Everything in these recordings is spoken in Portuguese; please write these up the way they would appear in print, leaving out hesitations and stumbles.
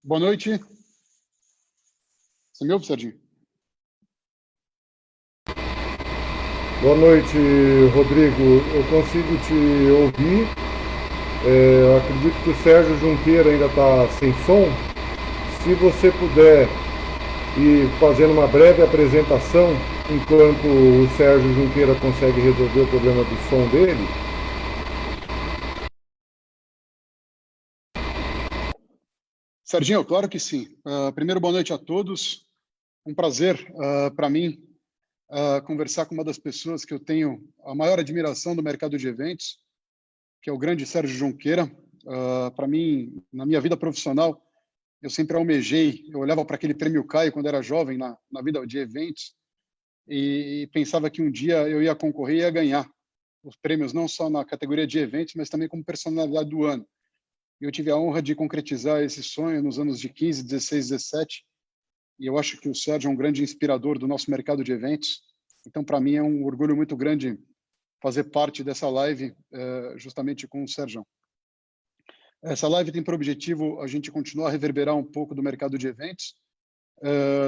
Boa noite. Você me ouve, Serginho? Boa noite, Rodrigo. Eu consigo te ouvir. Eu acredito que o Sérgio Junqueira ainda está sem som. Se você puder ir fazendo uma breve apresentação enquanto o Sérgio Junqueira consegue resolver o problema do som dele. Serginho, claro que sim. Primeiro, boa noite a todos. Um prazer para mim conversar com uma das pessoas que eu tenho a maior admiração do mercado de eventos, que é o grande Sérgio Junqueira. Para mim, na minha vida profissional, eu sempre almejei, eu olhava para aquele prêmio CAI quando era jovem na vida de eventos e pensava que um dia eu ia concorrer e ia ganhar os prêmios, não só na categoria de eventos, mas também como personalidade do ano. Eu tive a honra de concretizar esse sonho nos anos de 15, 16, 17, e eu acho que o Sérgio é um grande inspirador do nosso mercado de eventos. Então, para mim, é um orgulho muito grande fazer parte dessa live justamente com o Sérgio. Essa live tem por objetivo a gente continuar a reverberar um pouco do mercado de eventos.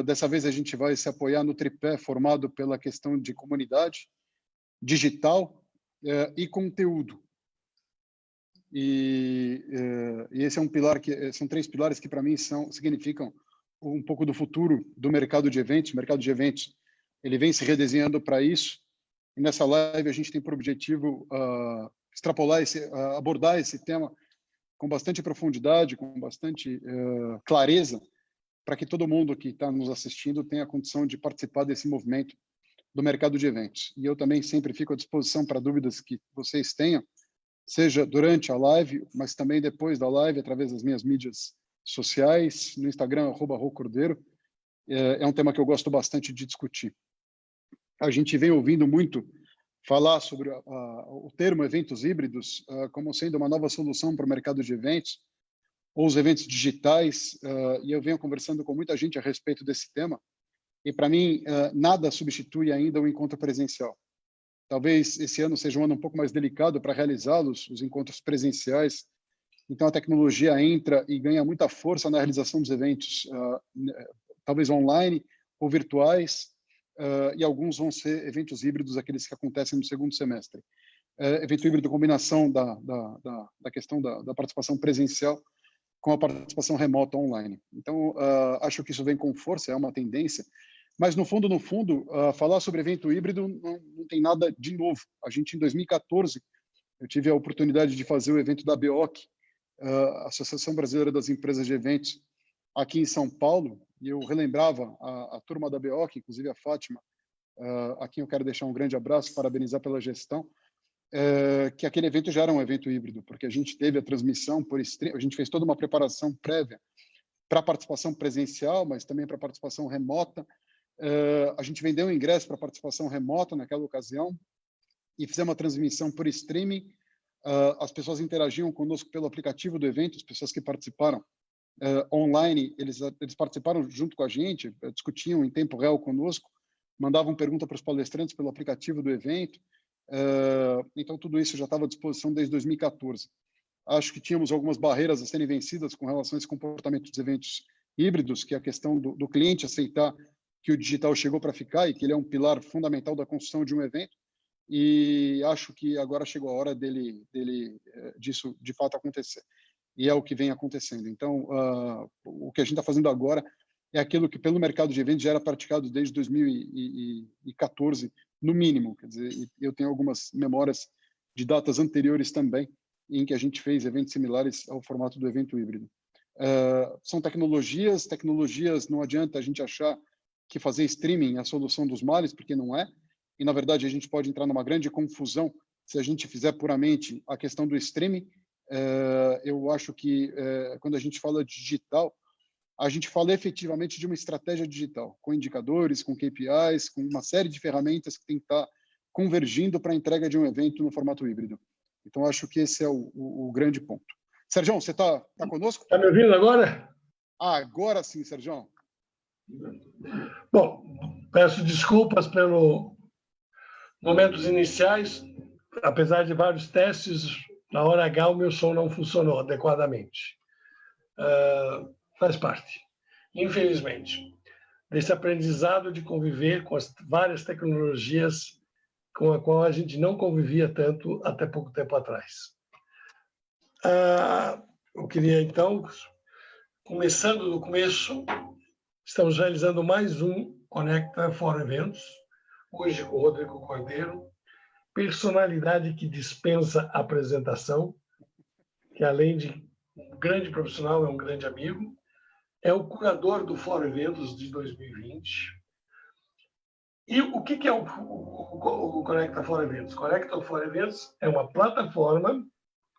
Dessa vez, a gente vai se apoiar no tripé formado pela questão de comunidade, digital e conteúdo. E esse é um pilar são três pilares que para mim significam um pouco do futuro do mercado de eventos. O mercado de eventos ele vem se redesenhando para isso. E nessa live a gente tem por objetivo extrapolar abordar esse tema com bastante profundidade, com bastante clareza, para que todo mundo que está nos assistindo tenha a condição de participar desse movimento do mercado de eventos. E eu também sempre fico à disposição para dúvidas que vocês tenham, seja durante a live, mas também depois da live, através das minhas mídias sociais, no Instagram, @rocordeiro. É um tema que eu gosto bastante de discutir. A gente vem ouvindo muito falar sobre o termo eventos híbridos como sendo uma nova solução para o mercado de eventos, ou os eventos digitais, e eu venho conversando com muita gente a respeito desse tema, e para mim nada substitui ainda o encontro presencial. Talvez esse ano seja um ano um pouco mais delicado para realizá-los, os encontros presenciais, então a tecnologia entra e ganha muita força na realização dos eventos, talvez online ou virtuais, e alguns vão ser eventos híbridos, aqueles que acontecem no segundo semestre. Evento híbrido, combinação da questão da participação presencial com a participação remota online. Então, acho que isso vem com força, é uma tendência, mas no fundo, falar sobre evento híbrido não tem nada de novo. A gente, em 2014, eu tive a oportunidade de fazer o evento da BEOC, Associação Brasileira das Empresas de Eventos, aqui em São Paulo, e eu relembrava a turma da BEOC, inclusive a Fátima, a quem eu quero deixar um grande abraço, parabenizar pela gestão, que aquele evento já era um evento híbrido, porque a gente teve a transmissão por stream, a gente fez toda uma preparação prévia para a participação presencial, mas também para a participação remota. A gente vendeu o ingresso para a participação remota naquela ocasião e fizemos uma transmissão por streaming. As pessoas interagiam conosco pelo aplicativo do evento, as pessoas que participaram online, eles participaram junto com a gente, discutiam em tempo real conosco, mandavam pergunta para os palestrantes pelo aplicativo do evento. Então, tudo isso já estava à disposição desde 2014. Acho que tínhamos algumas barreiras a serem vencidas com relação a esse comportamento dos eventos híbridos, que é a questão do cliente aceitar que o digital chegou para ficar e que ele é um pilar fundamental da construção de um evento. E acho que agora chegou a hora disso de fato acontecer. E é o que vem acontecendo. Então, o que a gente está fazendo agora é aquilo que pelo mercado de eventos já era praticado desde 2014, no mínimo. Quer dizer, eu tenho algumas memórias de datas anteriores também, em que a gente fez eventos similares ao formato do evento híbrido. São tecnologias, não adianta a gente achar que fazer streaming é a solução dos males, porque não é. E, na verdade, a gente pode entrar numa grande confusão se a gente fizer puramente a questão do streaming. Eu acho que, quando a gente fala de digital, a gente fala efetivamente de uma estratégia digital, com indicadores, com KPIs, com uma série de ferramentas que tem que estar convergindo para a entrega de um evento no formato híbrido. Então, acho que esse é o grande ponto. Sérgio, você está conosco? Está me ouvindo agora? Agora sim, Sérgio. Bom, peço desculpas pelos momentos iniciais. Apesar de vários testes, na hora H o meu som não funcionou adequadamente. Faz parte, infelizmente, desse aprendizado de conviver com as várias tecnologias com a qual a gente não convivia tanto até pouco tempo atrás. Eu queria, então, começando do começo, estamos realizando mais um Conecta for Eventos, hoje com o Rodrigo Cordeiro, personalidade que dispensa apresentação, que além de um grande profissional, é um grande amigo, é o curador do For Eventos de 2020. E o que é o Conecta for Eventos? Conecta for Eventos é uma plataforma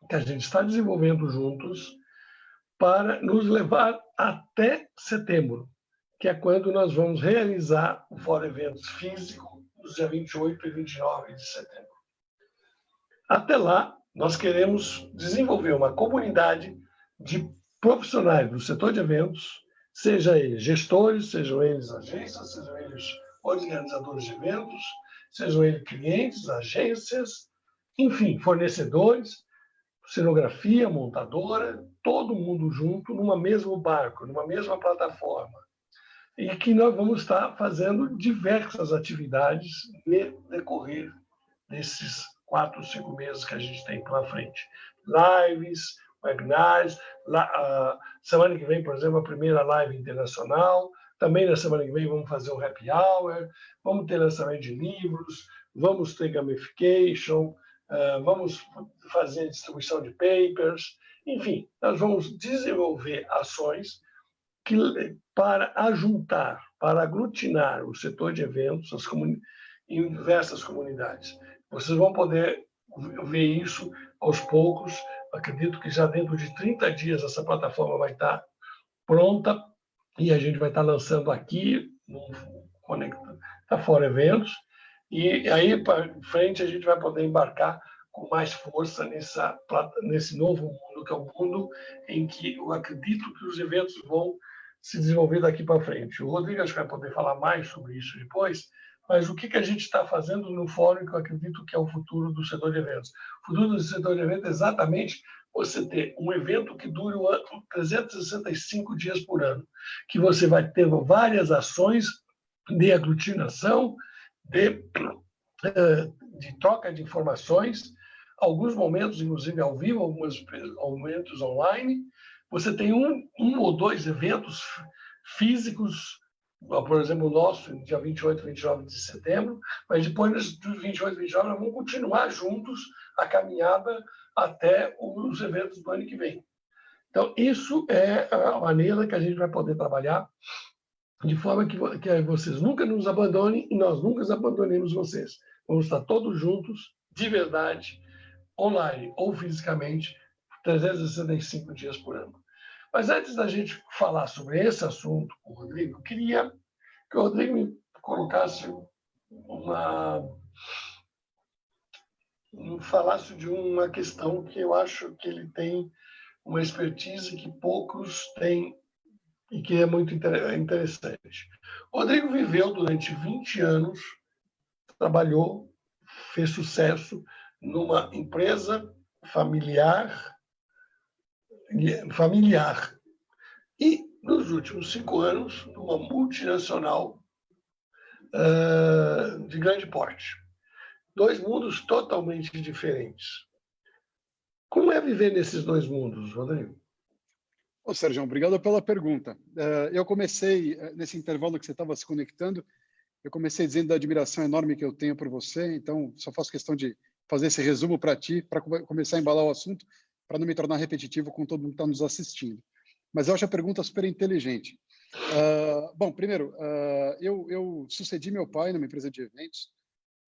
que a gente está desenvolvendo juntos para nos levar até setembro, que é quando nós vamos realizar o For Eventos físico, nos dias 28 e 29 de setembro. Até lá, nós queremos desenvolver uma comunidade de profissionais do setor de eventos, seja eles gestores, sejam eles agências, sejam eles organizadores de eventos, sejam eles clientes, agências, enfim, fornecedores, cenografia, montadora, todo mundo junto numa mesmo barco, numa mesma plataforma. E que nós vamos estar fazendo diversas atividades no decorrer desses 4, 5 meses que a gente tem pela frente. Lives, webinars, semana que vem, por exemplo, a primeira live internacional, também na semana que vem vamos fazer um happy hour, vamos ter lançamento de livros, vamos ter gamification, vamos fazer distribuição de papers, enfim, nós vamos desenvolver ações para ajuntar, para aglutinar o setor de eventos em diversas comunidades. Vocês vão poder ver isso aos poucos. Acredito que já dentro de 30 dias essa plataforma vai estar pronta e a gente vai estar lançando aqui no Conecta For Eventos. E aí, para frente, a gente vai poder embarcar com mais força nesse novo mundo, que é o mundo em que eu acredito que os eventos vão se desenvolver daqui para frente. O Rodrigo acho que vai poder falar mais sobre isso depois, mas o que a gente está fazendo no fórum, que eu acredito que é o futuro do setor de eventos. O futuro do setor de eventos é exatamente você ter um evento que dure 365 dias por ano, que você vai ter várias ações de aglutinação, de troca de informações, alguns momentos, inclusive, ao vivo, alguns momentos online. Você tem um ou dois eventos físicos, por exemplo, o nosso, dia 28 e 29 de setembro, mas depois dos 28 e 29 nós vamos continuar juntos a caminhada até os eventos do ano que vem. Então, isso é a maneira que a gente vai poder trabalhar, de forma que vocês nunca nos abandonem e nós nunca abandonemos vocês. Vamos estar todos juntos, de verdade, online ou fisicamente, 365 dias por ano. Mas antes da gente falar sobre esse assunto com o Rodrigo, eu queria que o Rodrigo me colocasse falasse de uma questão que eu acho que ele tem uma expertise que poucos têm e que é muito interessante. O Rodrigo viveu durante 20 anos, trabalhou, fez sucesso numa empresa familiar, e nos últimos 5 anos, numa multinacional de grande porte. 2 mundos totalmente diferentes. Como é viver nesses 2 mundos, Rodrigo? Ô, Sérgio, obrigado pela pergunta. Eu comecei, nesse intervalo que você estava se conectando, eu comecei dizendo da admiração enorme que eu tenho por você, então só faço questão de fazer esse resumo para ti, para começar a embalar o assunto, para não me tornar repetitivo com todo mundo que está nos assistindo. Mas eu acho a pergunta super inteligente. Bom, primeiro, eu sucedi meu pai numa empresa de eventos.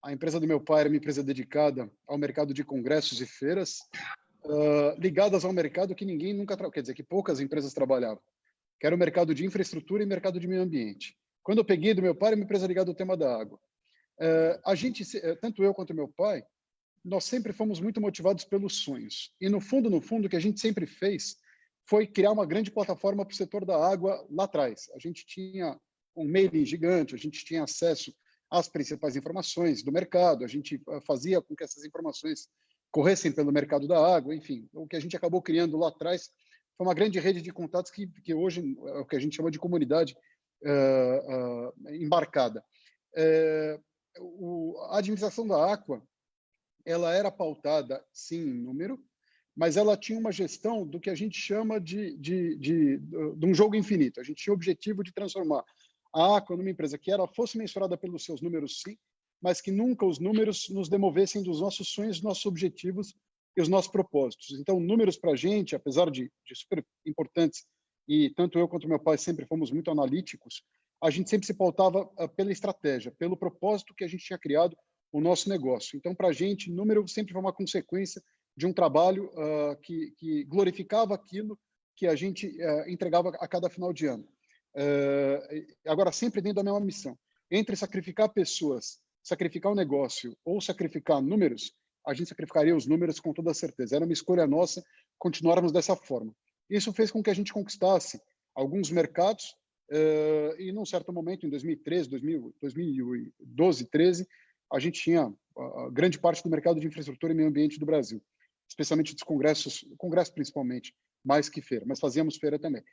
A empresa do meu pai era uma empresa dedicada ao mercado de congressos e feiras, ligadas ao mercado que ninguém nunca... Quer dizer, que poucas empresas trabalhavam, que era o mercado de infraestrutura e mercado de meio ambiente. Quando eu peguei do meu pai, era uma empresa ligada ao tema da água. A gente, tanto eu quanto meu pai, nós sempre fomos muito motivados pelos sonhos. E, no fundo, o que a gente sempre fez foi criar uma grande plataforma para o setor da água lá atrás. A gente tinha um mailing gigante, a gente tinha acesso às principais informações do mercado, a gente fazia com que essas informações corressem pelo mercado da água, enfim. O que a gente acabou criando lá atrás foi uma grande rede de contatos que hoje é o que a gente chama de comunidade embarcada. A administração da Aqua, ela era pautada, sim, em número, mas ela tinha uma gestão do que a gente chama de um jogo infinito. A gente tinha o objetivo de transformar a Aqua numa empresa que ela fosse mensurada pelos seus números, sim, mas que nunca os números nos demovessem dos nossos sonhos, nossos objetivos e os nossos propósitos. Então, números para a gente, apesar de super importantes, e tanto eu quanto meu pai sempre fomos muito analíticos, a gente sempre se pautava pela estratégia, pelo propósito que a gente tinha criado o nosso negócio. Então, para a gente, número sempre foi uma consequência de um trabalho que glorificava aquilo que a gente entregava a cada final de ano. Agora, sempre dentro da mesma missão. Entre sacrificar pessoas, sacrificar o negócio ou sacrificar números, a gente sacrificaria os números com toda certeza. Era uma escolha nossa continuarmos dessa forma. Isso fez com que a gente conquistasse alguns mercados e, num certo momento, em 2013, 2012, 2013, a gente tinha grande parte do mercado de infraestrutura e meio ambiente do Brasil, especialmente dos congressos principalmente, mais que feira, mas fazíamos feira também.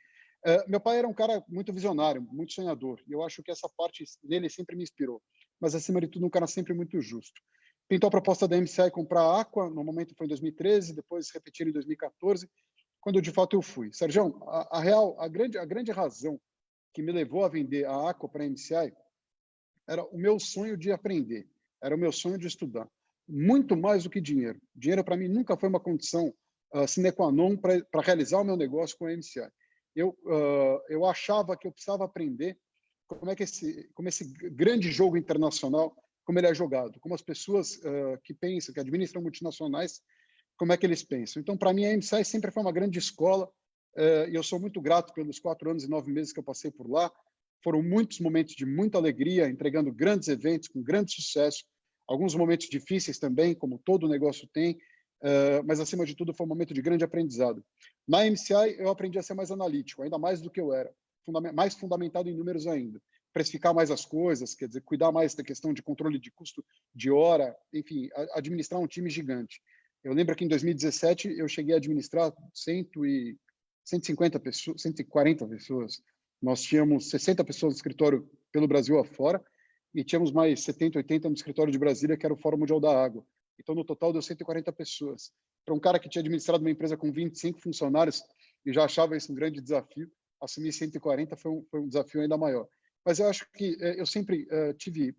Meu pai era um cara muito visionário, muito sonhador, e eu acho que essa parte dele sempre me inspirou, mas, acima de tudo, um cara sempre muito justo. Pintou a proposta da MCI comprar a Aqua, no momento foi em 2013, depois repetir em 2014, quando de fato eu fui. Sérgio, a grande razão que me levou a vender a Aqua para a MCI era o meu sonho de aprender, era o meu sonho de estudar. Muito mais do que dinheiro. Dinheiro, para mim, nunca foi uma condição sine qua non para realizar o meu negócio com a MCI. Eu achava que eu precisava aprender como esse grande jogo internacional, como ele é jogado, como as pessoas que pensam, que administram multinacionais, como é que eles pensam. Então, para mim, a MCI sempre foi uma grande escola, e eu sou muito grato pelos 4 anos e 9 meses que eu passei por lá. Foram muitos momentos de muita alegria, entregando grandes eventos com grande sucesso, alguns momentos difíceis também, como todo negócio tem, mas, acima de tudo, foi um momento de grande aprendizado. Na MCI, eu aprendi a ser mais analítico, ainda mais do que eu era, mais fundamentado em números ainda, precificar mais as coisas, quer dizer, cuidar mais da questão de controle de custo de hora, enfim, administrar um time gigante. Eu lembro que em 2017 eu cheguei a administrar 150 pessoas, 140 pessoas. Nós tínhamos 60 pessoas no escritório pelo Brasil afora e tínhamos mais 70, 80 no escritório de Brasília, que era o Fórum Mundial da Água. Então, no total, deu 140 pessoas. Para um cara que tinha administrado uma empresa com 25 funcionários e já achava isso um grande desafio, assumir 140 foi um desafio ainda maior. Mas eu acho que eu sempre tive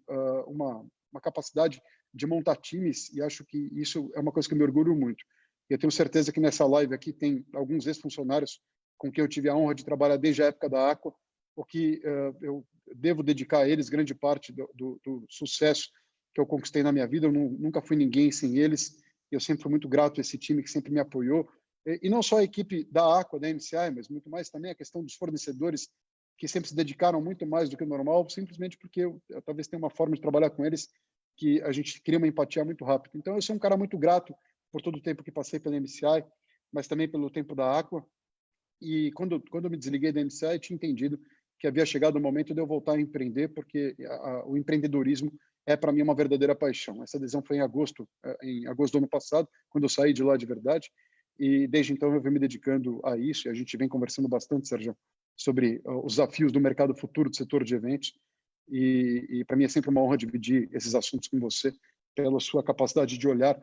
uma capacidade de montar times e acho que isso é uma coisa que eu me orgulho muito. Eu tenho certeza que nessa live aqui tem alguns ex-funcionários com quem eu tive a honra de trabalhar desde a época da Aqua, o que eu devo dedicar a eles grande parte do sucesso que eu conquistei na minha vida. Eu nunca fui ninguém sem eles. Eu sempre fui muito grato a esse time que sempre me apoiou. E não só a equipe da Aqua, da MCI, mas muito mais também a questão dos fornecedores, que sempre se dedicaram muito mais do que o normal, simplesmente porque eu talvez tenha uma forma de trabalhar com eles que a gente cria uma empatia muito rápido. Então, eu sou um cara muito grato por todo o tempo que passei pela MCI, mas também pelo tempo da Aqua. E quando eu me desliguei da MCI, eu tinha entendido que havia chegado o momento de eu voltar a empreender, porque o empreendedorismo é, para mim, uma verdadeira paixão. Essa decisão foi em agosto do ano passado, quando eu saí de lá de verdade, e desde então eu venho me dedicando a isso, e a gente vem conversando bastante, Sérgio, sobre os desafios do mercado futuro do setor de eventos, e para mim é sempre uma honra dividir esses assuntos com você, pela sua capacidade de olhar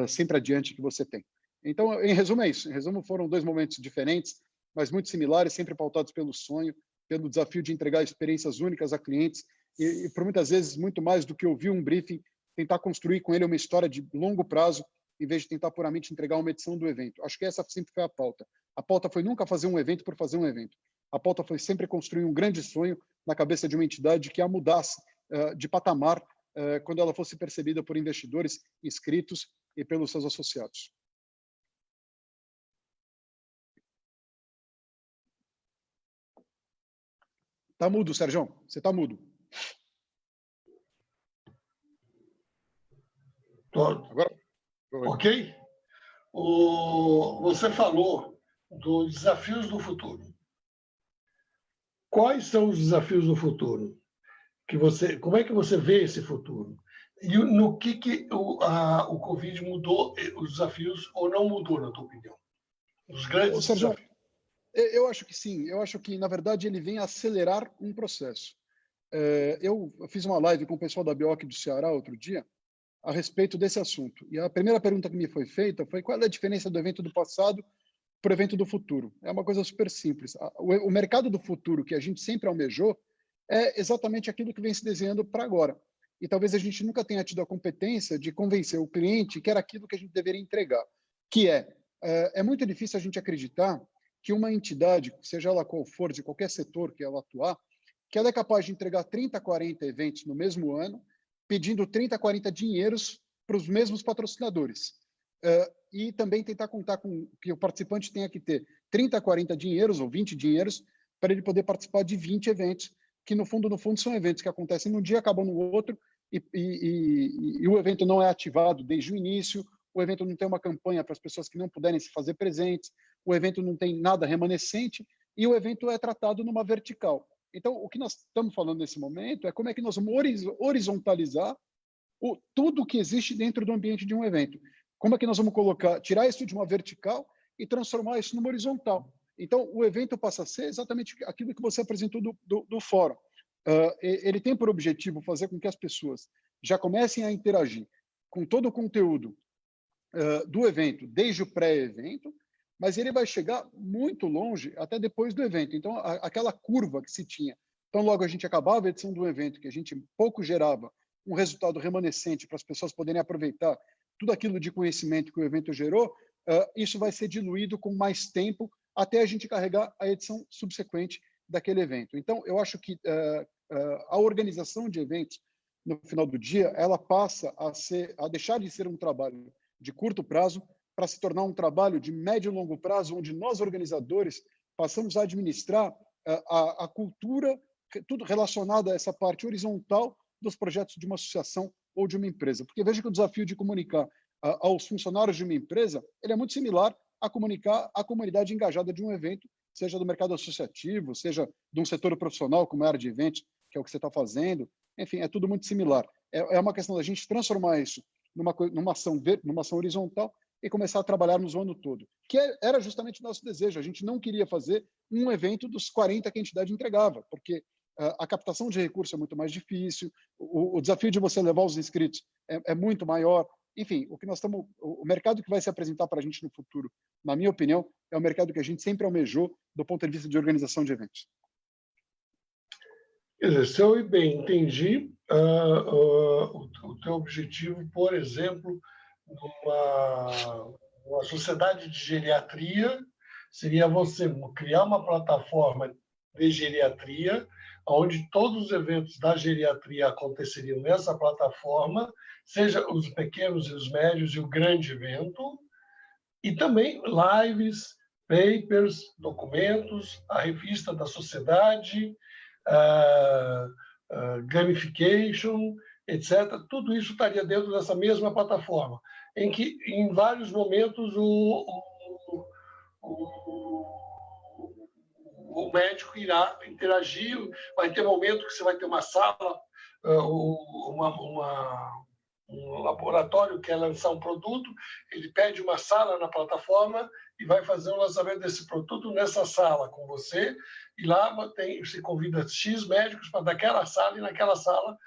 sempre adiante que você tem. Então, em resumo, é isso. Em resumo, foram 2 momentos diferentes, mas muito similares, sempre pautados pelo sonho, pelo desafio de entregar experiências únicas a clientes e por muitas vezes, muito mais do que ouvir um briefing, tentar construir com ele uma história de longo prazo, em vez de tentar puramente entregar uma edição do evento. Acho que essa sempre foi a pauta. A pauta foi nunca fazer um evento por fazer um evento. A pauta foi sempre construir um grande sonho na cabeça de uma entidade que a mudasse de patamar quando ela fosse percebida por investidores, inscritos e pelos seus associados. Tá mudo, Sérgio. Você tá mudo. Agora, ok? Você falou dos desafios do futuro. Quais são os desafios do futuro? Como é que você vê esse futuro? E no que o Covid mudou os desafios ou não mudou, na tua opinião? Os grandes Sérgio, desafios. Eu acho que sim. Eu acho que, na verdade, ele vem acelerar um processo. Eu fiz uma live com o pessoal da Bioc do Ceará outro dia a respeito desse assunto. E a primeira pergunta que me foi feita foi: qual é a diferença do evento do passado para o evento do futuro? É uma coisa super simples. O mercado do futuro que a gente sempre almejou é exatamente aquilo que vem se desenhando para agora. E talvez a gente nunca tenha tido a competência de convencer o cliente que era aquilo que a gente deveria entregar, que é muito difícil a gente acreditar que uma entidade, seja ela qual for, de qualquer setor que ela atuar, que ela é capaz de entregar 30, 40 eventos no mesmo ano, pedindo 30, 40 dinheiros para os mesmos patrocinadores. E também tentar contar com que o participante tenha que ter 30, 40 dinheiros ou 20 dinheiros para ele poder participar de 20 eventos, que no fundo são eventos que acontecem num dia, acabam no outro, e o evento não é ativado desde o início, o evento não tem uma campanha para as pessoas que não puderem se fazer presentes, o evento não tem nada remanescente, e o evento é tratado numa vertical. Então, o que nós estamos falando nesse momento é como é que nós vamos horizontalizar tudo que existe dentro do ambiente de um evento. Como é que nós vamos tirar isso de uma vertical e transformar isso numa horizontal. Então, o evento passa a ser exatamente aquilo que você apresentou do fórum. Ele tem por objetivo fazer com que as pessoas já comecem a interagir com todo o conteúdo do evento, desde o pré-evento, mas ele vai chegar muito longe até depois do evento. Então, aquela curva que se tinha, então logo a gente acabava a edição do evento, que a gente pouco gerava um resultado remanescente para as pessoas poderem aproveitar tudo aquilo de conhecimento que o evento gerou, isso vai ser diluído com mais tempo até a gente carregar a edição subsequente daquele evento. Então, eu acho que a organização de eventos, no final do dia, ela passa a deixar de ser um trabalho de curto prazo para se tornar um trabalho de médio e longo prazo, onde nós, organizadores, passamos a administrar a cultura, tudo relacionado a essa parte horizontal dos projetos de uma associação ou de uma empresa. Porque veja que o desafio de comunicar aos funcionários de uma empresa, ele é muito similar a comunicar à comunidade engajada de um evento, seja do mercado associativo, seja de um setor profissional, como a área de eventos, que é o que você está fazendo. Enfim, é tudo muito similar. É uma questão da gente transformar isso numa ação horizontal e começar a trabalharmos o ano todo, que era justamente o nosso desejo. A gente não queria fazer um evento dos 40 que a entidade entregava, porque a captação de recursos é muito mais difícil, o desafio de você levar os inscritos é muito maior. Enfim, o mercado que vai se apresentar para a gente no futuro, na minha opinião, é o mercado que a gente sempre almejou do ponto de vista de organização de eventos. Quer dizer, se eu bem entendi, o teu objetivo, por exemplo, numa sociedade de geriatria, seria você criar uma plataforma de geriatria, onde todos os eventos da geriatria aconteceriam nessa plataforma, seja os pequenos e os médios e o grande evento, e também lives, papers, documentos, a revista da sociedade, gamification, etc. Tudo isso estaria dentro dessa mesma plataforma, em que, em vários momentos, o médico irá interagir. Vai ter momento que você vai ter uma sala, um laboratório que quer lançar um produto, ele pede uma sala na plataforma e vai fazer o lançamento desse produto nessa sala com você, e lá você convida X médicos para daquela sala, e naquela sala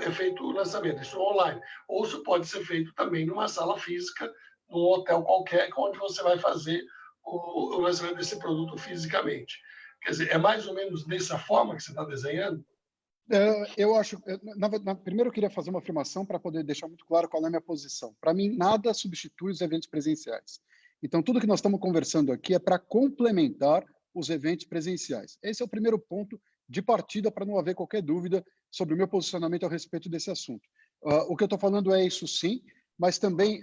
é feito o lançamento. Isso online. Ou isso pode ser feito também numa sala física, num hotel qualquer, onde você vai fazer o lançamento desse produto fisicamente. Quer dizer, é mais ou menos dessa forma que você está desenhando? Eu acho. Primeiro, eu queria fazer uma afirmação para poder deixar muito claro qual é a minha posição. Para mim, nada substitui os eventos presenciais. Então, tudo que nós estamos conversando aqui é para complementar os eventos presenciais. Esse é o primeiro ponto de partida, para não haver qualquer dúvida sobre o meu posicionamento a respeito desse assunto. O que eu estou falando é isso, sim, mas também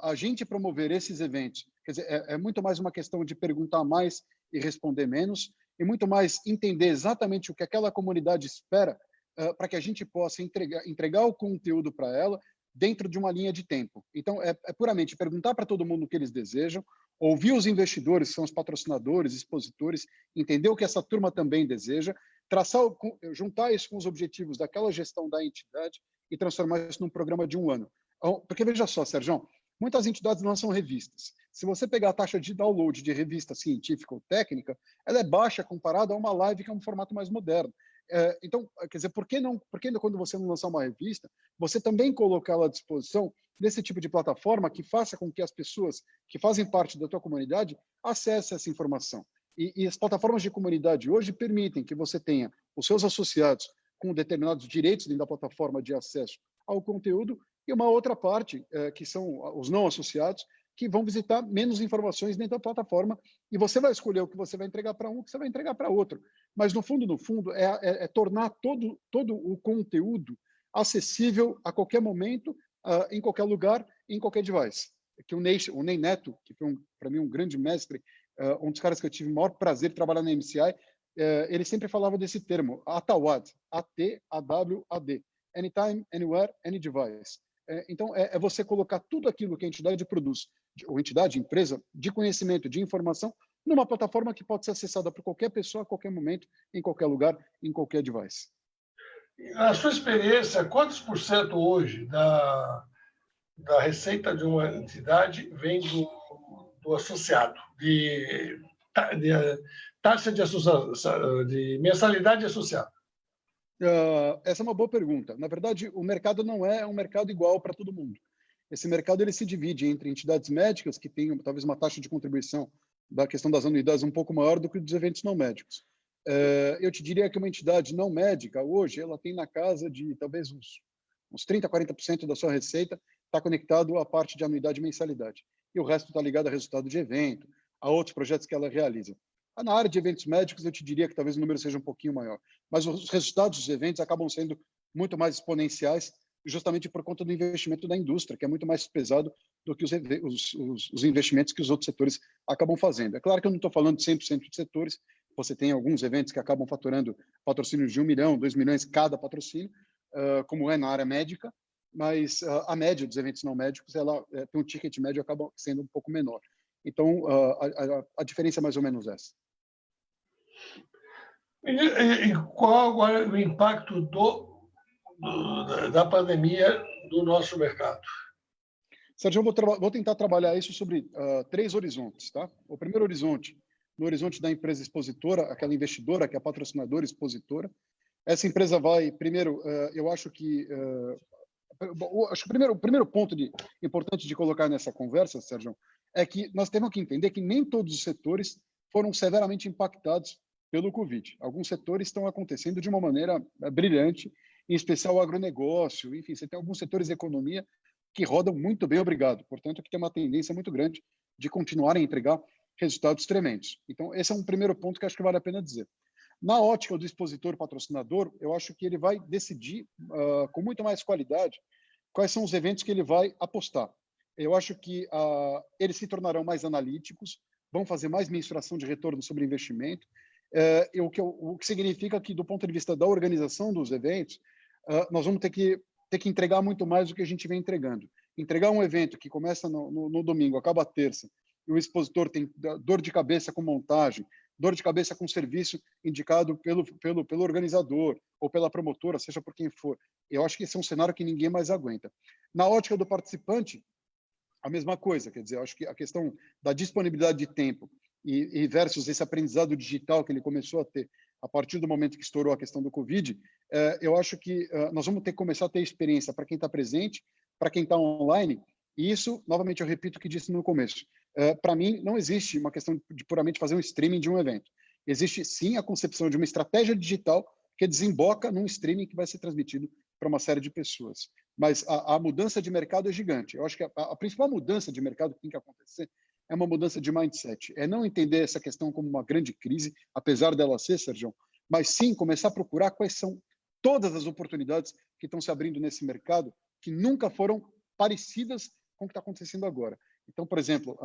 a gente promover esses eventos, quer dizer, é muito mais uma questão de perguntar mais e responder menos, e muito mais entender exatamente o que aquela comunidade espera para que a gente possa entregar o conteúdo para ela dentro de uma linha de tempo. Então, é puramente perguntar para todo mundo o que eles desejam, ouvir os investidores, que são os patrocinadores, expositores, entender o que essa turma também deseja, juntar isso com os objetivos daquela gestão da entidade e transformar isso num programa de um ano. Porque, veja só, Sérgio, muitas entidades lançam revistas. Se você pegar a taxa de download de revista científica ou técnica, ela é baixa comparada a uma live, que é um formato mais moderno. Então, quer dizer, por que quando você não lançar uma revista, você também colocá-la à disposição desse tipo de plataforma que faça com que as pessoas que fazem parte da tua comunidade acessem essa informação? E as plataformas de comunidade hoje permitem que você tenha os seus associados com determinados direitos dentro da plataforma de acesso ao conteúdo, e uma outra parte, que são os não associados, que vão visitar menos informações dentro da plataforma, e você vai escolher o que você vai entregar para um, o que você vai entregar para outro. Mas, no fundo, é tornar todo o conteúdo acessível a qualquer momento, em qualquer lugar, em qualquer device. Que o Ney Neto, que foi, para mim, um grande mestre, um dos caras que eu tive o maior prazer de trabalhar na MCI, ele sempre falava desse termo, ATAWAD, A-T-A-W-A-D, Anytime, Anywhere, Any Device. Então, é você colocar tudo aquilo que a entidade produz, ou entidade, empresa, de conhecimento, de informação, numa plataforma que pode ser acessada por qualquer pessoa, a qualquer momento, em qualquer lugar, em qualquer device. Na sua experiência, quantos por cento hoje da receita de uma entidade vem do associado, de taxa de mensalidade associada? Essa é uma boa pergunta. Na verdade, o mercado não é um mercado igual para todo mundo. Esse mercado ele se divide entre entidades médicas, que têm talvez uma taxa de contribuição da questão das anuidades um pouco maior do que dos eventos não médicos. Eu te diria que uma entidade não médica, hoje, ela tem na casa de talvez uns 30%, 40% da sua receita está conectado à parte de anuidade e mensalidade. E o resto está ligado a resultado de evento, a outros projetos que ela realiza. Na área de eventos médicos, eu te diria que talvez o número seja um pouquinho maior. Mas os resultados dos eventos acabam sendo muito mais exponenciais, justamente por conta do investimento da indústria, que é muito mais pesado do que os investimentos que os outros setores acabam fazendo. É claro que eu não estou falando de 100% de setores, você tem alguns eventos que acabam faturando patrocínios de 1 milhão, 2 milhões cada patrocínio, como é na área médica, mas a média dos eventos não médicos, ela tem um ticket médio acaba sendo um pouco menor. Então, a diferença é mais ou menos essa. E qual agora o impacto da pandemia no nosso mercado? Sérgio, eu vou tentar trabalhar isso sobre 3 horizontes. Tá? O primeiro horizonte, no horizonte da empresa expositora, aquela investidora que é a patrocinadora expositora. Essa empresa vai, primeiro, eu acho que... o primeiro ponto importante de colocar nessa conversa, Sérgio, é que nós temos que entender que nem todos os setores foram severamente impactados pelo Covid. Alguns setores estão acontecendo de uma maneira brilhante, em especial o agronegócio, enfim, você tem alguns setores da economia que rodam muito bem, obrigado. Portanto, que tem uma tendência muito grande de continuarem a entregar resultados tremendos. Então, esse é um primeiro ponto que acho que vale a pena dizer. Na ótica do expositor patrocinador, eu acho que ele vai decidir com muito mais qualidade quais são os eventos que ele vai apostar. Eu acho que eles se tornarão mais analíticos, vão fazer mais mensuração de retorno sobre investimento, o que significa que, do ponto de vista da organização dos eventos, nós vamos ter que entregar muito mais do que a gente vem entregando. Entregar um evento que começa no domingo, acaba a terça, e o expositor tem dor de cabeça com montagem, dor de cabeça com serviço indicado pelo organizador ou pela promotora, seja por quem for. Eu acho que esse é um cenário que ninguém mais aguenta. Na ótica do participante, a mesma coisa. Quer dizer, eu acho que a questão da disponibilidade de tempo e versus esse aprendizado digital que ele começou a ter a partir do momento que estourou a questão do Covid, eu acho que nós vamos ter que começar a ter experiência para quem está presente, para quem está online, e isso, novamente, eu repito o que disse no começo. Para mim, não existe uma questão de puramente fazer um streaming de um evento. Existe, sim, a concepção de uma estratégia digital que desemboca num streaming que vai ser transmitido para uma série de pessoas. Mas a mudança de mercado é gigante. Eu acho que a principal mudança de mercado que tem que acontecer é uma mudança de mindset. É não entender essa questão como uma grande crise, apesar dela ser, Sérgio, mas sim começar a procurar quais são todas as oportunidades que estão se abrindo nesse mercado que nunca foram parecidas com o que está acontecendo agora. Então, por exemplo,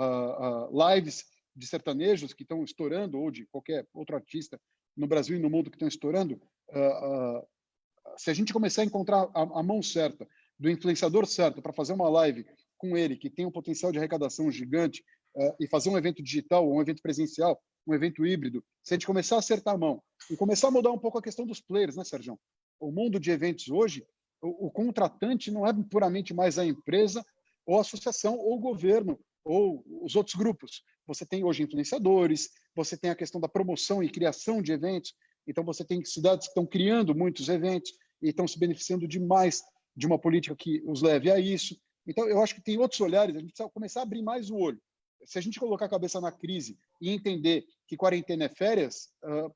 lives de sertanejos que estão estourando, ou de qualquer outro artista no Brasil e no mundo que estão estourando, se a gente começar a encontrar a mão certa, do influenciador certo, para fazer uma live com ele, que tem um potencial de arrecadação gigante, e fazer um evento digital, um evento presencial, um evento híbrido, se a gente começar a acertar a mão e começar a mudar um pouco a questão dos players, né, Sérgio? O mundo de eventos hoje, o contratante não é puramente mais a empresa ou a associação ou o governo ou os outros grupos. Você tem hoje influenciadores, você tem a questão da promoção e criação de eventos, então você tem cidades que estão criando muitos eventos e estão se beneficiando demais de uma política que os leve a isso. Então, eu acho que tem outros olhares, a gente precisa começar a abrir mais o olho. Se a gente colocar a cabeça na crise e entender que quarentena é férias,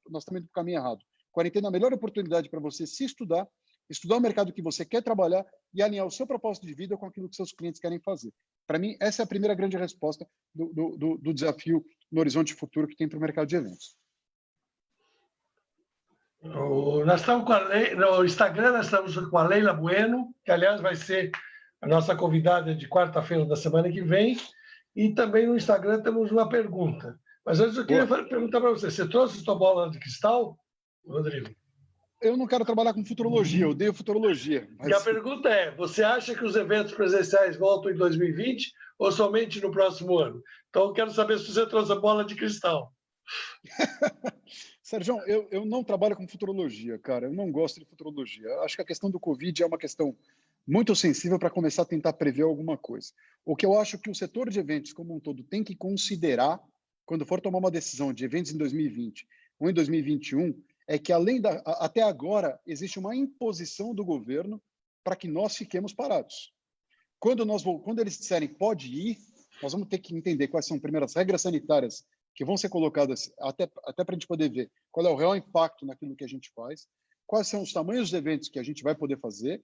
nós estamos indo para o caminho errado. Quarentena é a melhor oportunidade para você se estudar o mercado que você quer trabalhar e alinhar o seu propósito de vida com aquilo que seus clientes querem fazer. Para mim, essa é a primeira grande resposta do desafio no horizonte futuro que tem para o mercado de eventos. Nós estamos no Instagram, nós estamos com a Leila Bueno, que, aliás, vai ser a nossa convidada de quarta-feira da semana que vem. E também no Instagram temos uma pergunta. Mas antes eu queria perguntar para você, você trouxe sua bola de cristal, Rodrigo? Eu não quero trabalhar com futurologia, eu odeio futurologia. Mas... E a pergunta é, você acha que os eventos presenciais voltam em 2020 ou somente no próximo ano? Então eu quero saber se você trouxe a bola de cristal. Sérgio, eu não trabalho com futurologia, cara. Eu não gosto de futurologia. Acho que a questão do Covid é uma questão muito sensível para começar a tentar prever alguma coisa. O que eu acho que o setor de eventos como um todo tem que considerar, quando for tomar uma decisão de eventos em 2020 ou em 2021, é que até agora existe uma imposição do governo para que nós fiquemos parados. Quando eles disserem pode ir, nós vamos ter que entender quais são, primeiro, as regras sanitárias que vão ser colocadas até para a gente poder ver qual é o real impacto naquilo que a gente faz, quais são os tamanhos dos eventos que a gente vai poder fazer.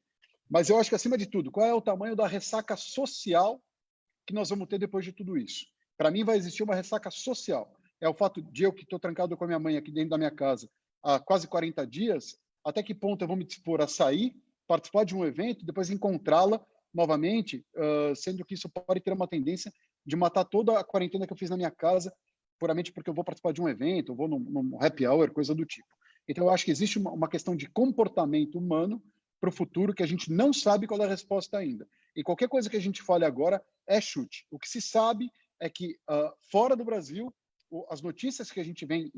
Mas eu acho que, acima de tudo, qual é o tamanho da ressaca social que nós vamos ter depois de tudo isso? Para mim, vai existir uma ressaca social. É o fato de eu, que estou trancado com a minha mãe aqui dentro da minha casa há quase 40 dias, até que ponto eu vou me dispor a sair, participar de um evento, depois encontrá-la novamente, sendo que isso pode ter uma tendência de matar toda a quarentena que eu fiz na minha casa, puramente porque eu vou participar de um evento, eu vou num happy hour, coisa do tipo. Então, eu acho que existe uma questão de comportamento humano para o futuro que a gente não sabe qual é a resposta ainda. E qualquer coisa que a gente fale agora é chute. O que se sabe é que, fora do Brasil, as notícias que a gente vem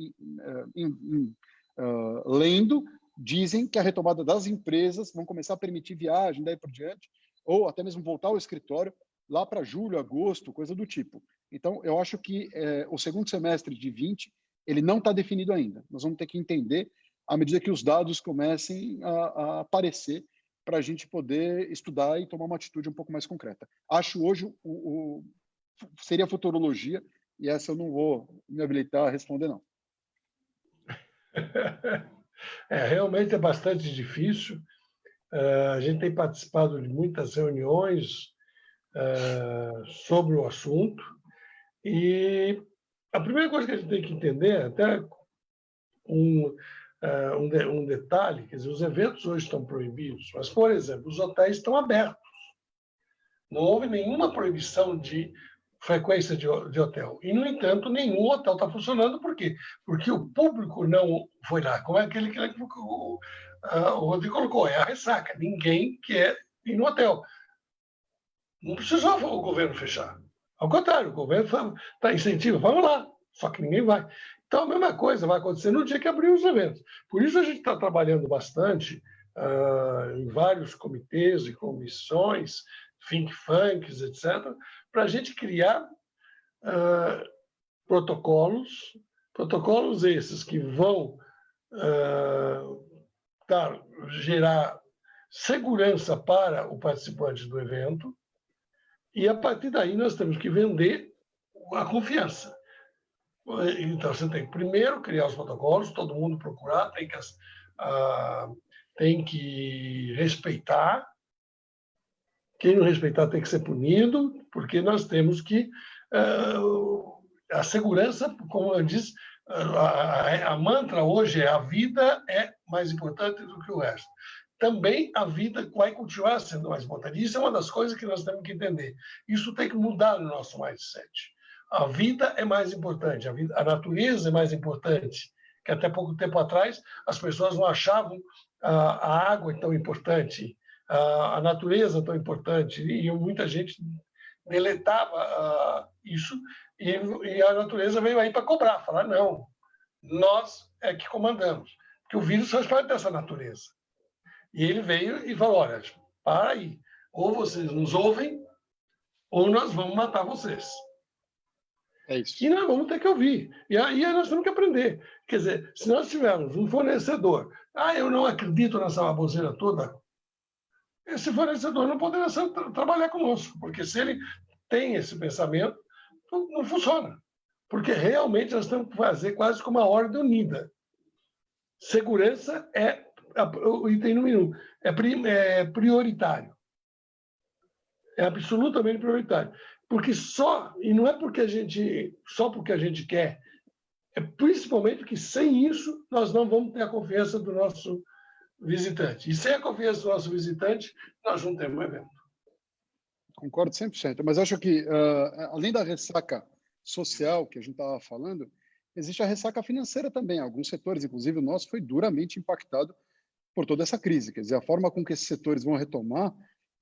lendo dizem que a retomada das empresas vão começar a permitir viagem, daí por diante, ou até mesmo voltar ao escritório lá para julho, agosto, coisa do tipo. Então, eu acho que o segundo semestre de 20, ele não está definido ainda. Nós vamos ter que entender à medida que os dados comecem a aparecer para a gente poder estudar e tomar uma atitude um pouco mais concreta. Acho hoje seria futurologia, e essa eu não vou me habilitar a responder, não. Realmente é bastante difícil. A gente tem participado de muitas reuniões sobre o assunto, e a primeira coisa que a gente tem que entender, até um detalhe, quer dizer, os eventos hoje estão proibidos, mas, por exemplo, os hotéis estão abertos. Não houve nenhuma proibição de frequência de hotel. E, no entanto, nenhum hotel está funcionando. Por quê? Porque o público não foi lá. Como é aquele que o Rodrigo colocou, é a ressaca. Ninguém quer ir no hotel. Não precisou o governo fechar. Ao contrário, o governo está incentivando, vamos lá, só que ninguém vai. Então, a mesma coisa vai acontecer no dia que abrir os eventos. Por isso, a gente está trabalhando bastante em vários comitês e comissões, think tanks, etc., para a gente criar protocolos esses que vão gerar segurança para o participante do evento, e a partir daí nós temos que vender a confiança. Então, você tem que primeiro criar os protocolos, todo mundo procurar, tem que respeitar. Quem não respeitar tem que ser punido, porque nós temos que... a segurança, como eu disse, a mantra hoje é: a vida é mais importante do que o resto. Também a vida vai continuar sendo mais importante. Isso é uma das coisas que nós temos que entender. Isso tem que mudar no nosso mindset. A vida é mais importante, a natureza é mais importante, que até pouco tempo atrás as pessoas não achavam a água tão importante, a natureza tão importante, e muita gente deletava isso, e a natureza veio aí para cobrar, falar: não, nós é que comandamos, porque o vírus faz parte dessa natureza. E ele veio e falou: olha, para aí, ou vocês nos ouvem, ou nós vamos matar vocês. É isso. E nós vamos ter que ouvir. E aí nós temos que aprender. Quer dizer, se nós tivermos um fornecedor, eu não acredito nessa baboseira toda, esse fornecedor não poderá trabalhar conosco, porque se ele tem esse pensamento, não funciona. Porque realmente nós temos que fazer quase como uma ordem unida. Segurança é o item número 1, é prioritário. É absolutamente prioritário. Porque e não é porque só porque a gente quer, é principalmente que sem isso nós não vamos ter a confiança do nosso visitante. E sem a confiança do nosso visitante, nós não temos evento. Concordo 100%. Mas acho que, além da ressaca social que a gente estava falando, existe a ressaca financeira também. Alguns setores, inclusive o nosso, foi duramente impactado por toda essa crise. Quer dizer, a forma com que esses setores vão retomar,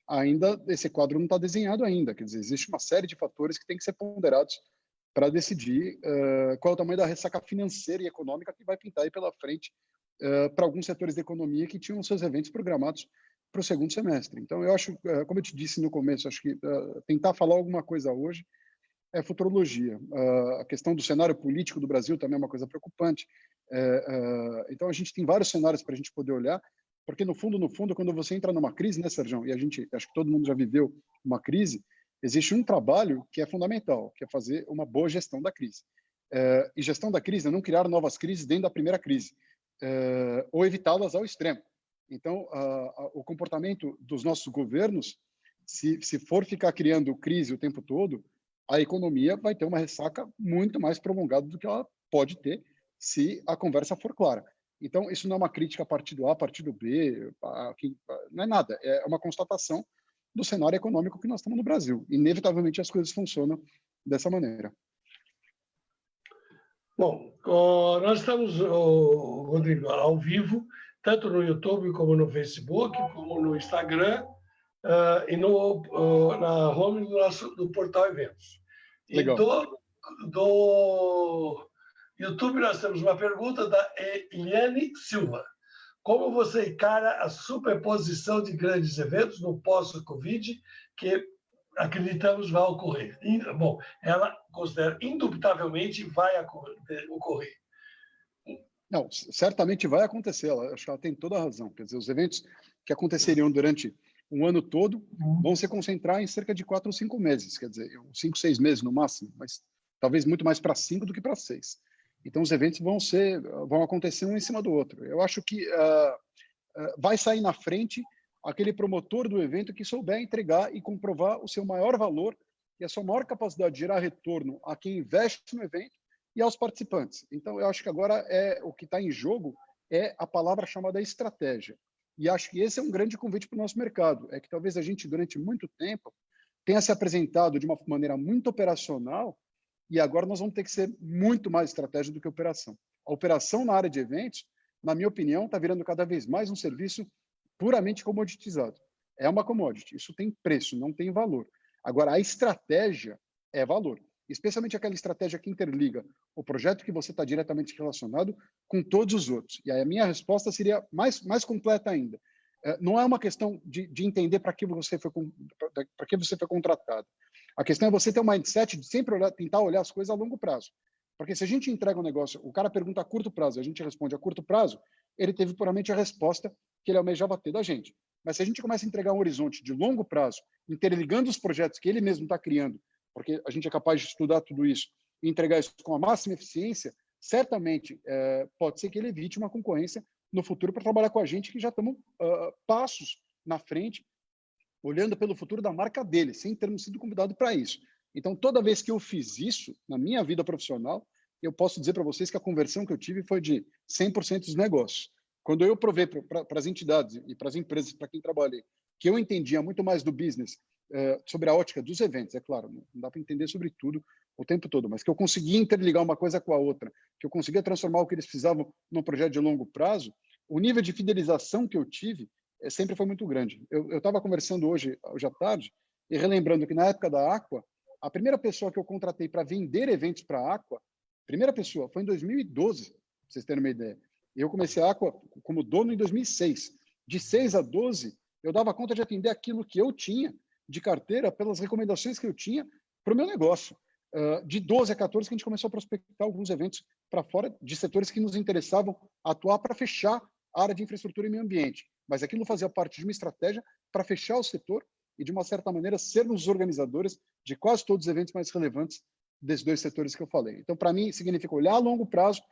ainda esse quadro não está desenhado ainda. Quer dizer, existe uma série de fatores que têm que ser ponderados para decidir qual é o tamanho da ressaca financeira e econômica que vai pintar aí pela frente para alguns setores da economia que tinham seus eventos programados para o segundo semestre. Então, eu acho, como eu te disse no começo, acho que tentar falar alguma coisa hoje é futurologia. A questão do cenário político do Brasil também é uma coisa preocupante. Então, a gente tem vários cenários para a gente poder olhar, porque, no fundo, quando você entra numa crise, né, Sérgio? E acho que todo mundo já viveu uma crise, existe um trabalho que é fundamental, que é fazer uma boa gestão da crise. E gestão da crise é não criar novas crises dentro da primeira crise, ou evitá-las ao extremo. Então, o comportamento dos nossos governos, se for ficar criando crise o tempo todo, a economia vai ter uma ressaca muito mais prolongada do que ela pode ter se a conversa for clara. Então, isso não é uma crítica a partido A, partido B, não é nada. É uma constatação do cenário econômico que nós temos no Brasil. Inevitavelmente, as coisas funcionam dessa maneira. Bom, nós estamos, Rodrigo, ao vivo tanto no YouTube como no Facebook, como no Instagram e na home do portal Eventos. E Legal. do YouTube nós temos uma pergunta da Eliane Silva. Como você encara a superposição de grandes eventos no pós-Covid que acreditamos vai ocorrer? Bom, ela considera indubitavelmente vai ocorrer. Não, certamente vai acontecer. Acho que ela tem toda a razão. Quer dizer, os eventos que aconteceriam durante um ano todo vão se concentrar em cerca de 4 ou 5 meses. Quer dizer, 5, 6 meses no máximo, mas talvez muito mais para 5 do que para 6. Então, os eventos vão acontecer um em cima do outro. Eu acho que vai sair na frente aquele promotor do evento que souber entregar e comprovar o seu maior valor e a sua maior capacidade de gerar retorno a quem investe no evento e aos participantes. Então, eu acho que agora o que está em jogo é a palavra chamada estratégia. E acho que esse é um grande convite para o nosso mercado. É que talvez a gente, durante muito tempo, tenha se apresentado de uma maneira muito operacional e agora nós vamos ter que ser muito mais estratégia do que operação. A operação na área de eventos, na minha opinião, está virando cada vez mais um serviço puramente comoditizado. É uma commodity, isso tem preço, não tem valor. Agora, a estratégia é valor, especialmente aquela estratégia que interliga o projeto que você está diretamente relacionado com todos os outros. E aí a minha resposta seria mais completa ainda. Não é uma questão de entender para que você foi contratado. A questão é você ter um mindset de sempre tentar olhar as coisas a longo prazo. Porque se a gente entrega um negócio, o cara pergunta a curto prazo, a gente responde a curto prazo, ele teve puramente a resposta que ele almejava ter da gente. Mas se a gente começa a entregar um horizonte de longo prazo, interligando os projetos que ele mesmo está criando, porque a gente é capaz de estudar tudo isso e entregar isso com a máxima eficiência, certamente pode ser que ele evite uma concorrência no futuro para trabalhar com a gente, que já estamos passos na frente, olhando pelo futuro da marca dele, sem termos sido convidado para isso. Então, toda vez que eu fiz isso na minha vida profissional, eu posso dizer para vocês que a conversão que eu tive foi de 100% dos negócios. Quando eu provei para as entidades e para as empresas para quem trabalhei, que eu entendia muito mais do business, sobre a ótica dos eventos, é claro, não dá para entender sobre tudo o tempo todo, mas que eu conseguia interligar uma coisa com a outra, que eu conseguia transformar o que eles precisavam num projeto de longo prazo, o nível de fidelização que eu tive sempre foi muito grande. Eu estava conversando hoje à tarde e relembrando que na época da Aqua, a primeira pessoa que eu contratei para vender eventos para a Aqua, primeira pessoa, foi em 2012, para vocês terem uma ideia. Eu comecei a Aqua como dono em 2006. De 6 a 12, eu dava conta de atender aquilo que eu tinha de carteira pelas recomendações que eu tinha para o meu negócio. De 12 a 14 que a gente começou a prospectar alguns eventos para fora de setores que nos interessavam atuar para fechar a área de infraestrutura e meio ambiente. Mas aquilo fazia parte de uma estratégia para fechar o setor e, de uma certa maneira, sermos os organizadores de quase todos os eventos mais relevantes desses dois setores que eu falei. Então, para mim, significa olhar a longo prazo,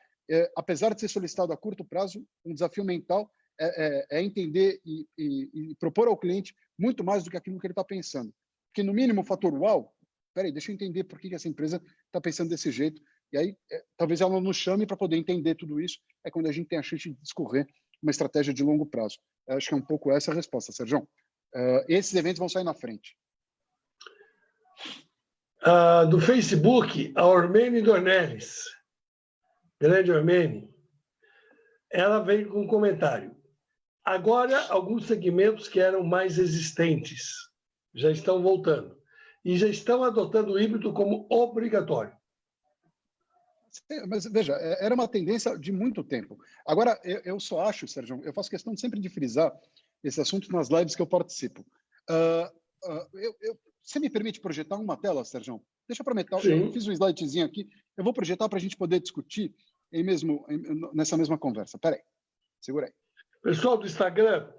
apesar de ser solicitado a curto prazo, um desafio mental é entender e propor ao cliente muito mais do que aquilo que ele está pensando. Porque, no mínimo, o fator uau, peraí, deixa eu entender por que essa empresa está pensando desse jeito. E aí, talvez ela nos chame para poder entender tudo isso. É quando a gente tem a chance de discorrer uma estratégia de longo prazo. Eu acho que é um pouco essa a resposta, Sérgio. Esses eventos vão sair na frente. Do Facebook, a Ormene Dornelles, grande Ormene, ela vem com um comentário. Agora, alguns segmentos que eram mais existentes já estão voltando e já estão adotando o híbrido como obrigatório. Mas, veja, era uma tendência de muito tempo. Agora, eu só acho, Sérgio, eu faço questão sempre de frisar esse assunto nas lives que eu participo. Você me permite projetar uma tela, Sérgio? Deixa eu prometer. Eu fiz um slidezinho aqui. Eu vou projetar para a gente poder discutir nessa mesma conversa. Espera aí. Segura aí. Pessoal do Instagram,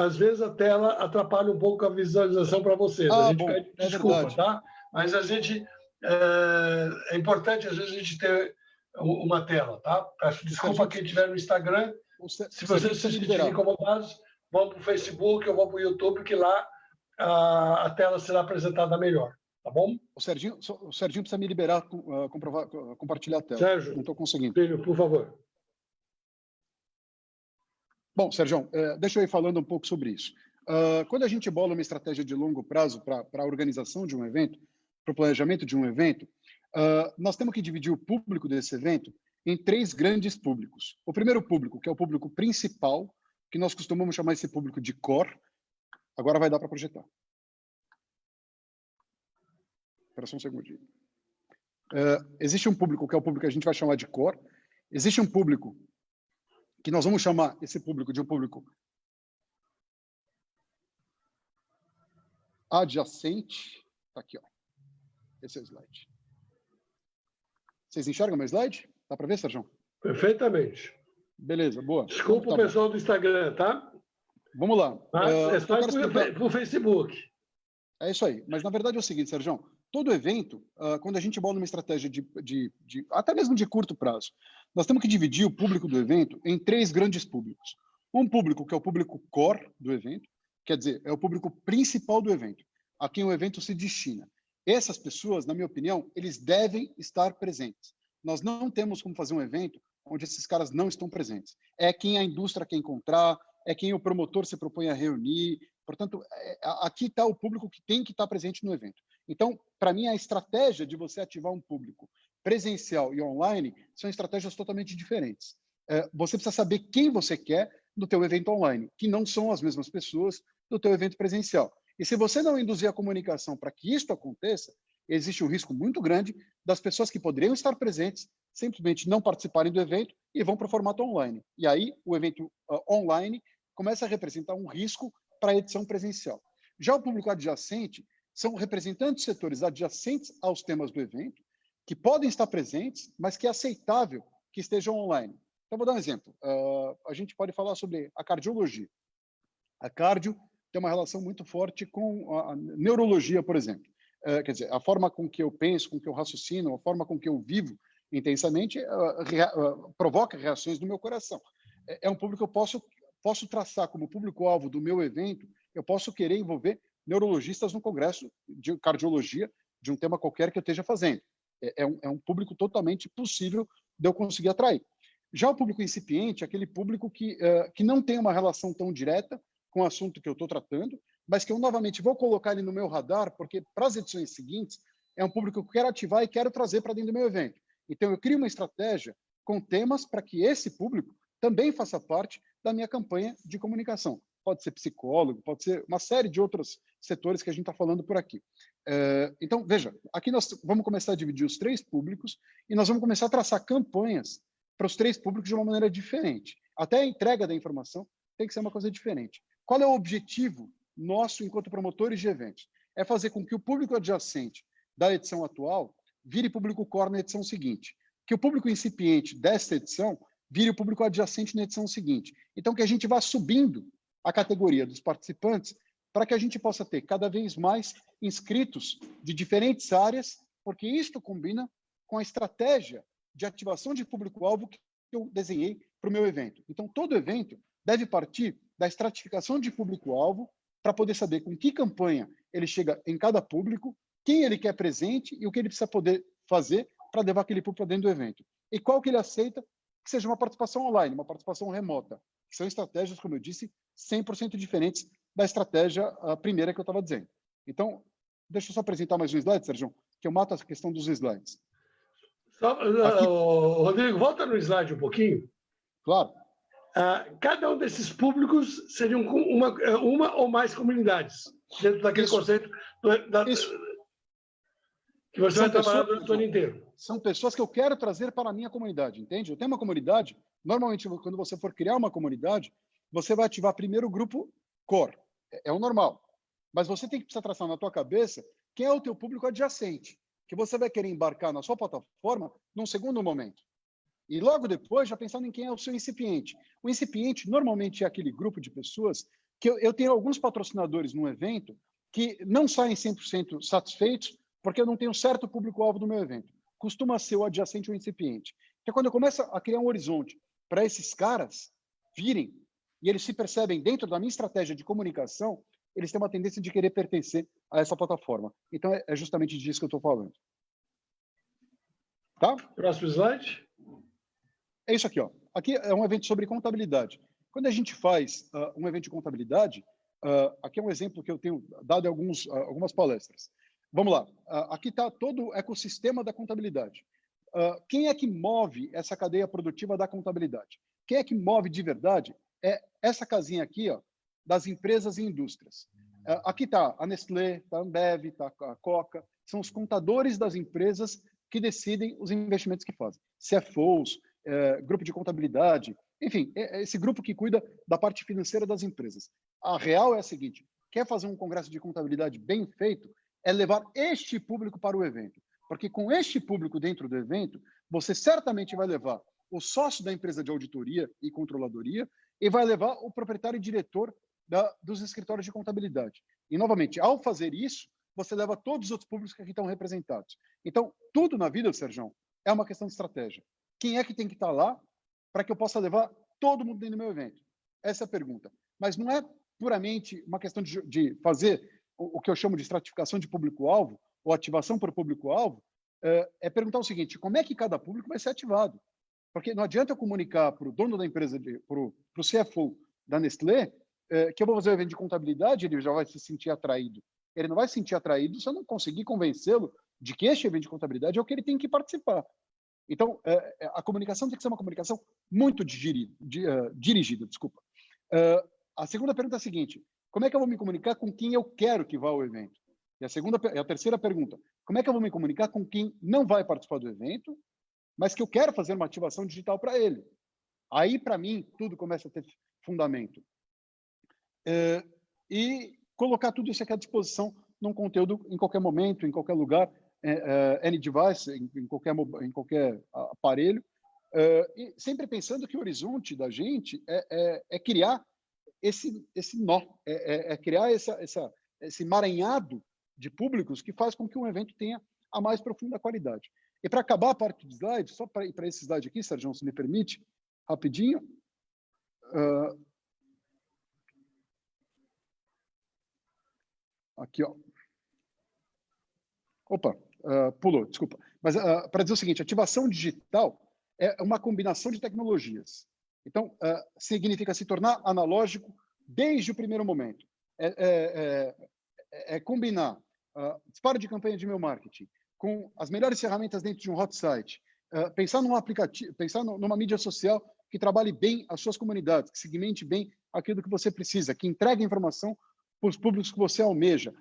às vezes a tela atrapalha um pouco a visualização para vocês. A gente pede desculpa, tá? Mas a gente... É importante, às vezes, a gente ter uma tela, tá? Peço desculpa a quem estiver no Instagram. Se vocês se sentirem incomodados, vão para o Facebook ou vão para o YouTube, que lá a tela será apresentada melhor, tá bom? O Serginho precisa me liberar, compartilhar a tela. Sérgio, não estou conseguindo. Filho, por favor. Bom, Sérgio, deixa eu ir falando um pouco sobre isso. Quando a gente bola uma estratégia de longo prazo para a organização de um evento, para o planejamento de um evento, nós temos que dividir o público desse evento em 3 grandes públicos. O primeiro público, que é o público principal, que nós costumamos chamar esse público de core. Agora vai dar para projetar. Espera só um segundinho. Existe um público que é o público que a gente vai chamar de core. Existe um público que nós vamos chamar esse público de um público adjacente. Tá aqui, ó. Esse é o slide. Vocês enxergam meu slide? Dá para ver, Sérgio? Perfeitamente. Beleza, boa. Desculpa o pessoal do Instagram, tá? Vamos lá. É só para o Facebook. É isso aí. Mas, na verdade, é o seguinte, Sérgio. Todo evento, quando a gente bola uma estratégia até mesmo de curto prazo, nós temos que dividir o público do evento em 3 grandes públicos. Um público que é o público core do evento, quer dizer, é o público principal do evento, a quem o evento se destina. Essas pessoas, na minha opinião, eles devem estar presentes. Nós não temos como fazer um evento onde esses caras não estão presentes. É quem a indústria quer encontrar, é quem o promotor se propõe a reunir. Portanto, aqui está o público que tem que estar presente no evento. Então, para mim, a estratégia de você ativar um público presencial e online são estratégias totalmente diferentes. Você precisa saber quem você quer no teu evento online, que não são as mesmas pessoas do teu evento presencial. E se você não induzir a comunicação para que isso aconteça, existe um risco muito grande das pessoas que poderiam estar presentes simplesmente não participarem do evento e vão para o formato online. E aí, o evento online começa a representar um risco para a edição presencial. Já o público adjacente são representantes de setores adjacentes aos temas do evento, que podem estar presentes, mas que é aceitável que estejam online. Então, vou dar um exemplo. A gente pode falar sobre a cardiologia. A cardio tem uma relação muito forte com a neurologia, por exemplo. Quer dizer, a forma com que eu penso, com que eu raciocino, a forma com que eu vivo intensamente provoca reações no meu coração. É um público que eu posso traçar como público-alvo do meu evento, eu posso querer envolver neurologistas no congresso de cardiologia de um tema qualquer que eu esteja fazendo. É um público totalmente possível de eu conseguir atrair. Já o público incipiente é aquele público que não tem uma relação tão direta com o assunto que eu estou tratando, mas que eu novamente vou colocar ele no meu radar, porque para as edições seguintes é um público que eu quero ativar e quero trazer para dentro do meu evento. Então eu crio uma estratégia com temas para que esse público também faça parte da minha campanha de comunicação. Pode ser psicólogo, pode ser uma série de outros setores que a gente está falando por aqui. Então, veja, aqui nós vamos começar a dividir os 3 públicos e nós vamos começar a traçar campanhas para os 3 públicos de uma maneira diferente. Até a entrega da informação tem que ser uma coisa diferente. Qual é o objetivo nosso enquanto promotores de eventos? É fazer com que o público adjacente da edição atual vire público core na edição seguinte. Que o público incipiente desta edição vire o público adjacente na edição seguinte. Então, que a gente vá subindo a categoria dos participantes para que a gente possa ter cada vez mais inscritos de diferentes áreas, porque isto combina com a estratégia de ativação de público-alvo que eu desenhei para o meu evento. Então, todo evento deve partir da estratificação de público-alvo para poder saber com que campanha ele chega em cada público, quem ele quer presente e o que ele precisa poder fazer para levar aquele público para dentro do evento. E qual que ele aceita que seja uma participação online, uma participação remota. Que são estratégias, como eu disse, 100% diferentes da estratégia primeira que eu estava dizendo. Então, deixa eu só apresentar mais um slide, Sérgio, que eu mato a questão dos slides. Rodrigo, volta no slide um pouquinho. Claro. Cada um desses públicos seriam uma ou mais comunidades, dentro daquele conceito que você vai trabalhar durante o ano inteiro. São pessoas que eu quero trazer para a minha comunidade, entende? Eu tenho uma comunidade, normalmente quando você for criar uma comunidade, você vai ativar primeiro o grupo core, é o normal. Mas você tem que precisar traçar na tua cabeça quem é o teu público adjacente, que você vai querer embarcar na sua plataforma num segundo momento. E logo depois, já pensando em quem é o seu incipiente. O incipiente normalmente é aquele grupo de pessoas que eu tenho alguns patrocinadores num evento que não saem 100% satisfeitos porque eu não tenho certo público-alvo do meu evento. Costuma ser o adjacente ou o incipiente. Então, quando eu começo a criar um horizonte para esses caras virem e eles se percebem dentro da minha estratégia de comunicação, eles têm uma tendência de querer pertencer a essa plataforma. Então, é justamente disso que eu estou falando. Tá? Próximo slide. É isso aqui, ó. Aqui é um evento sobre contabilidade. Quando a gente faz um evento de contabilidade, aqui é um exemplo que eu tenho dado em algumas palestras. Vamos lá. Aqui está todo o ecossistema da contabilidade. quem é que move essa cadeia produtiva da contabilidade? Quem é que move de verdade? É essa casinha aqui, ó, das empresas e indústrias. Aqui está a Nestlé, está a Ambev, está a Coca, são os contadores das empresas que decidem os investimentos que fazem. CFOs, grupo de contabilidade, enfim, esse grupo que cuida da parte financeira das empresas. A real é a seguinte, quer fazer um congresso de contabilidade bem feito, é levar este público para o evento. Porque com este público dentro do evento, você certamente vai levar o sócio da empresa de auditoria e controladoria e vai levar o proprietário e diretor dos escritórios de contabilidade. E, novamente, ao fazer isso, você leva todos os outros públicos que aqui estão representados. Então, tudo na vida, Sérgio, é uma questão de estratégia. Quem é que tem que estar lá para que eu possa levar todo mundo dentro do meu evento? Essa é a pergunta. Mas não é puramente uma questão de fazer o que eu chamo de estratificação de público-alvo ou ativação para o público-alvo, é perguntar o seguinte, como é que cada público vai ser ativado? Porque não adianta eu comunicar para o dono da empresa, para o CFO da Nestlé, que eu vou fazer um evento de contabilidade, ele já vai se sentir atraído. Ele não vai se sentir atraído se eu não conseguir convencê-lo de que este evento de contabilidade é o que ele tem que participar. Então, a comunicação tem que ser uma comunicação muito dirigida. Desculpa. A segunda pergunta é a seguinte, como é que eu vou me comunicar com quem eu quero que vá ao evento? E a terceira pergunta, como é que eu vou me comunicar com quem não vai participar do evento, mas que eu quero fazer uma ativação digital para ele? Aí, para mim, tudo começa a ter fundamento. E colocar tudo isso aqui à disposição num conteúdo em qualquer momento, em qualquer lugar, any device, em qualquer aparelho, e sempre pensando que o horizonte da gente é criar esse nó, criar esse emaranhado de públicos que faz com que um evento tenha a mais profunda qualidade. E para acabar a parte de slide, só para ir para esse slide aqui, Sérgio, se me permite, rapidinho. Aqui, ó. Opa, pulou, desculpa. Mas para dizer o seguinte, ativação digital é uma combinação de tecnologias. Então, significa se tornar analógico desde o primeiro momento. Combinar disparo de campanha de e-mail marketing com as melhores ferramentas dentro de um hot site, pensar num aplicativo, pensar numa mídia social que trabalhe bem as suas comunidades, que segmente bem aquilo que você precisa, que entregue informação para os públicos que você almeja.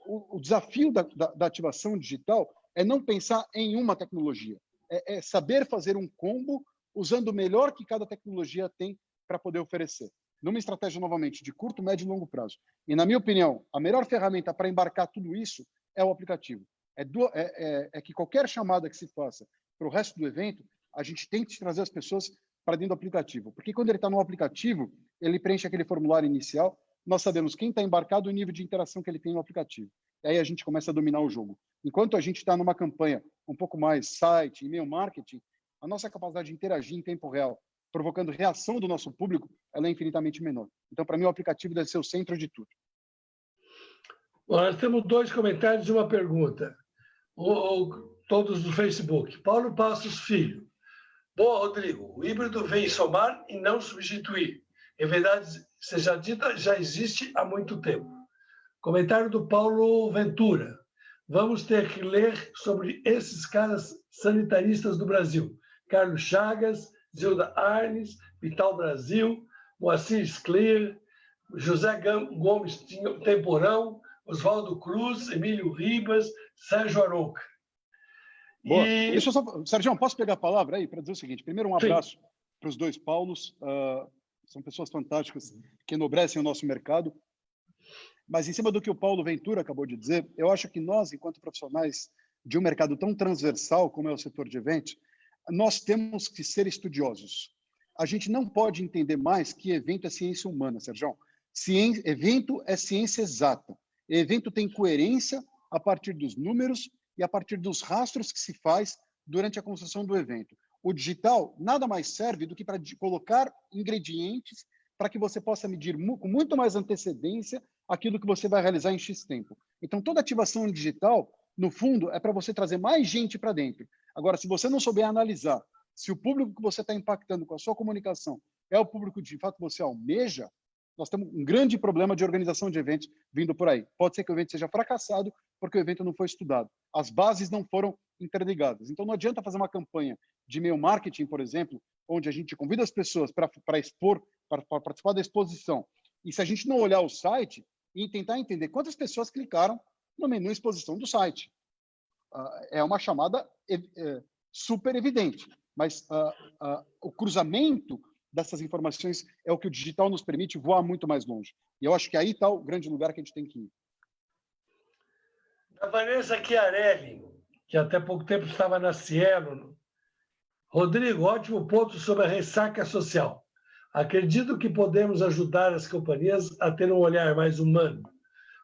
O desafio da ativação digital é não pensar em uma tecnologia, é saber fazer um combo usando o melhor que cada tecnologia tem para poder oferecer. Numa estratégia, novamente, de curto, médio e longo prazo. E, na minha opinião, a melhor ferramenta para embarcar tudo isso é o aplicativo. Que qualquer chamada que se faça para o resto do evento, a gente tente trazer as pessoas para dentro do aplicativo. Porque quando ele está no aplicativo, ele preenche aquele formulário inicial, nós sabemos quem está embarcado e o nível de interação que ele tem no aplicativo. E aí a gente começa a dominar o jogo. Enquanto a gente está numa campanha um pouco mais site, e-mail marketing, a nossa capacidade de interagir em tempo real, provocando reação do nosso público, ela é infinitamente menor. Então, para mim, o aplicativo deve ser o centro de tudo. Bom, nós temos 2 comentários e uma pergunta. Todos do Facebook. Paulo Passos Filho. Boa, Rodrigo. O híbrido vem somar e não substituir. Em verdade, seja dita, já existe há muito tempo. Comentário do Paulo Ventura. Vamos ter que ler sobre esses caras sanitaristas do Brasil. Carlos Chagas, Zilda Arnes, Vital Brasil, Moacir Scler, José Gomes Temporão, Oswaldo Cruz, Emílio Ribas, Sérgio Arouca. Boa. Deixa eu só... Sérgio, posso pegar a palavra aí para dizer o seguinte? Primeiro, um abraço para os 2 Paulos. São pessoas fantásticas que enobrecem o nosso mercado. Mas, em cima do que o Paulo Ventura acabou de dizer, eu acho que nós, enquanto profissionais de um mercado tão transversal como é o setor de eventos, nós temos que ser estudiosos. A gente não pode entender mais que evento é ciência humana, Sérgio. Evento é ciência exata. Evento tem coerência a partir dos números e a partir dos rastros que se faz durante a construção do evento. O digital nada mais serve do que para colocar ingredientes para que você possa medir com muito mais antecedência aquilo que você vai realizar em X tempo. Então, toda ativação digital, no fundo, é para você trazer mais gente para dentro. Agora, se você não souber analisar se o público que você está impactando com a sua comunicação é o público que, de fato, você almeja, nós temos um grande problema de organização de eventos vindo por aí. Pode ser que o evento seja fracassado porque o evento não foi estudado. As bases não foram interligadas. Então, não adianta fazer uma campanha de e-mail marketing, por exemplo, onde a gente convida as pessoas para expor, para participar da exposição. E se a gente não olhar o site e tentar entender quantas pessoas clicaram no menu exposição do site. É uma chamada super evidente, mas o cruzamento dessas informações é o que o digital nos permite voar muito mais longe. E eu acho que aí está o grande lugar que a gente tem que ir. A Vanessa Chiarelli, que até pouco tempo estava na Cielo. Rodrigo, ótimo ponto sobre a ressaca social. Acredito que podemos ajudar as companhias a ter um olhar mais humano.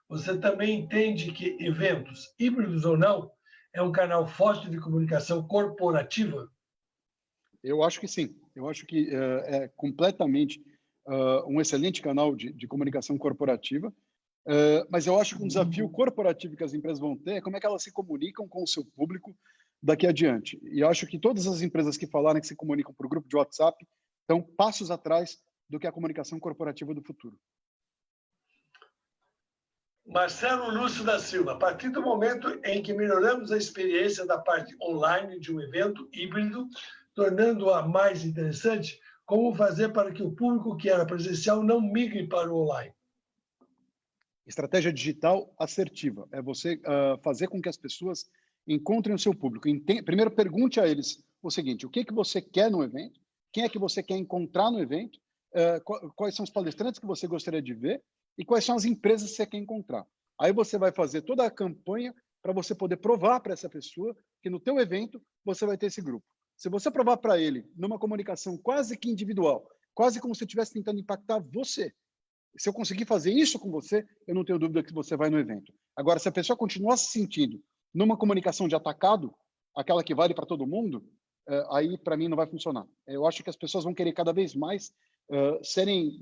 Você também entende que eventos, híbridos ou não, é um canal forte de comunicação corporativa? Eu acho que sim. Eu acho que é completamente um excelente canal de comunicação corporativa, mas eu acho que um desafio corporativo que as empresas vão ter é como é que elas se comunicam com o seu público daqui adiante. E eu acho que todas as empresas que falarem que se comunicam por grupo de WhatsApp estão passos atrás do que a comunicação corporativa do futuro. Marcelo Lúcio da Silva, a partir do momento em que melhoramos a experiência da parte online de um evento híbrido, tornando-a mais interessante, como fazer para que o público que era presencial não migre para o online? Estratégia digital assertiva. É você fazer com que as pessoas encontrem o seu público. Primeiro, pergunte a eles o seguinte: o que você quer no evento? Quem é que você quer encontrar no evento? Quais são os palestrantes que você gostaria de ver? E quais são as empresas que você quer encontrar? Aí você vai fazer toda a campanha para você poder provar para essa pessoa que no teu evento você vai ter esse grupo. Se você provar para ele numa comunicação quase que individual, quase como se eu estivesse tentando impactar você, se eu conseguir fazer isso com você, eu não tenho dúvida que você vai no evento. Agora, se a pessoa continuar se sentindo numa comunicação de atacado, aquela que vale para todo mundo, aí para mim não vai funcionar. Eu acho que as pessoas vão querer cada vez mais serem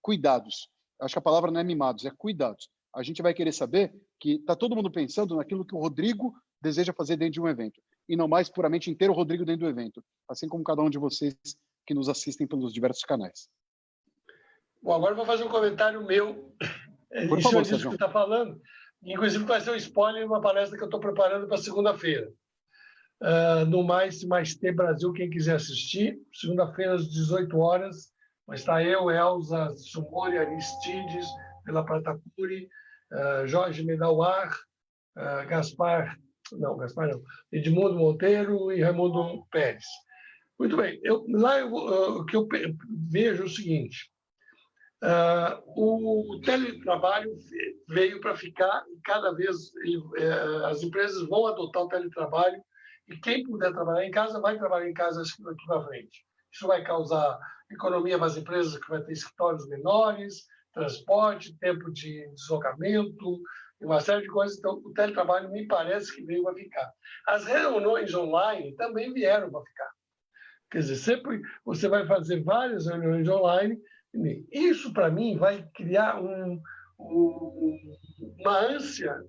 cuidados. Acho que a palavra não é mimados, é cuidados. A gente vai querer saber que está todo mundo pensando naquilo que o Rodrigo deseja fazer dentro de um evento, e não mais puramente inteiro o Rodrigo dentro do evento, assim como cada um de vocês que nos assistem pelos diversos canais. Bom, agora eu vou fazer um comentário meu. Por favor, disso que está falando. Inclusive, vai ser um spoiler de uma palestra que eu estou preparando para segunda-feira. No Mais T Brasil, quem quiser assistir, segunda-feira às 18 horas, vai estar eu, Elza Sumori, Aristides, pela Prata Curi, Jorge Medauar, Edmundo Monteiro e Raimundo Pérez. Muito bem, o que eu vejo é o seguinte: o teletrabalho veio para ficar e cada vez as empresas vão adotar o teletrabalho e quem puder trabalhar em casa vai trabalhar em casa aqui para frente. Isso vai causar economia para as empresas que vai ter escritórios menores, transporte, tempo de deslocamento, uma série de coisas. Então, o teletrabalho me parece que veio para ficar. As reuniões online também vieram para ficar. Quer dizer, sempre você vai fazer várias reuniões online. Isso, para mim, vai criar uma ânsia,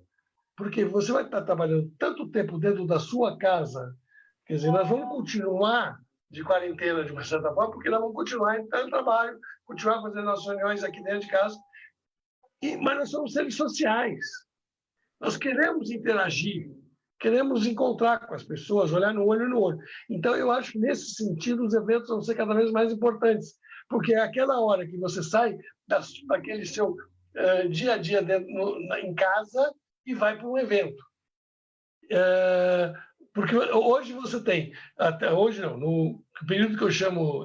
porque você vai estar trabalhando tanto tempo dentro da sua casa. Quer dizer, nós vamos continuar de quarentena, de uma certa forma, porque nós vamos continuar em trabalho, continuar fazendo as reuniões aqui dentro de casa. Mas nós somos seres sociais. Nós queremos interagir, queremos encontrar com as pessoas, olhar no olho no olho. Então, eu acho que, nesse sentido, os eventos vão ser cada vez mais importantes, porque é aquela hora que você sai daquele seu dia a dia em casa e vai para um evento. Porque hoje você tem, até hoje não, no período que eu chamo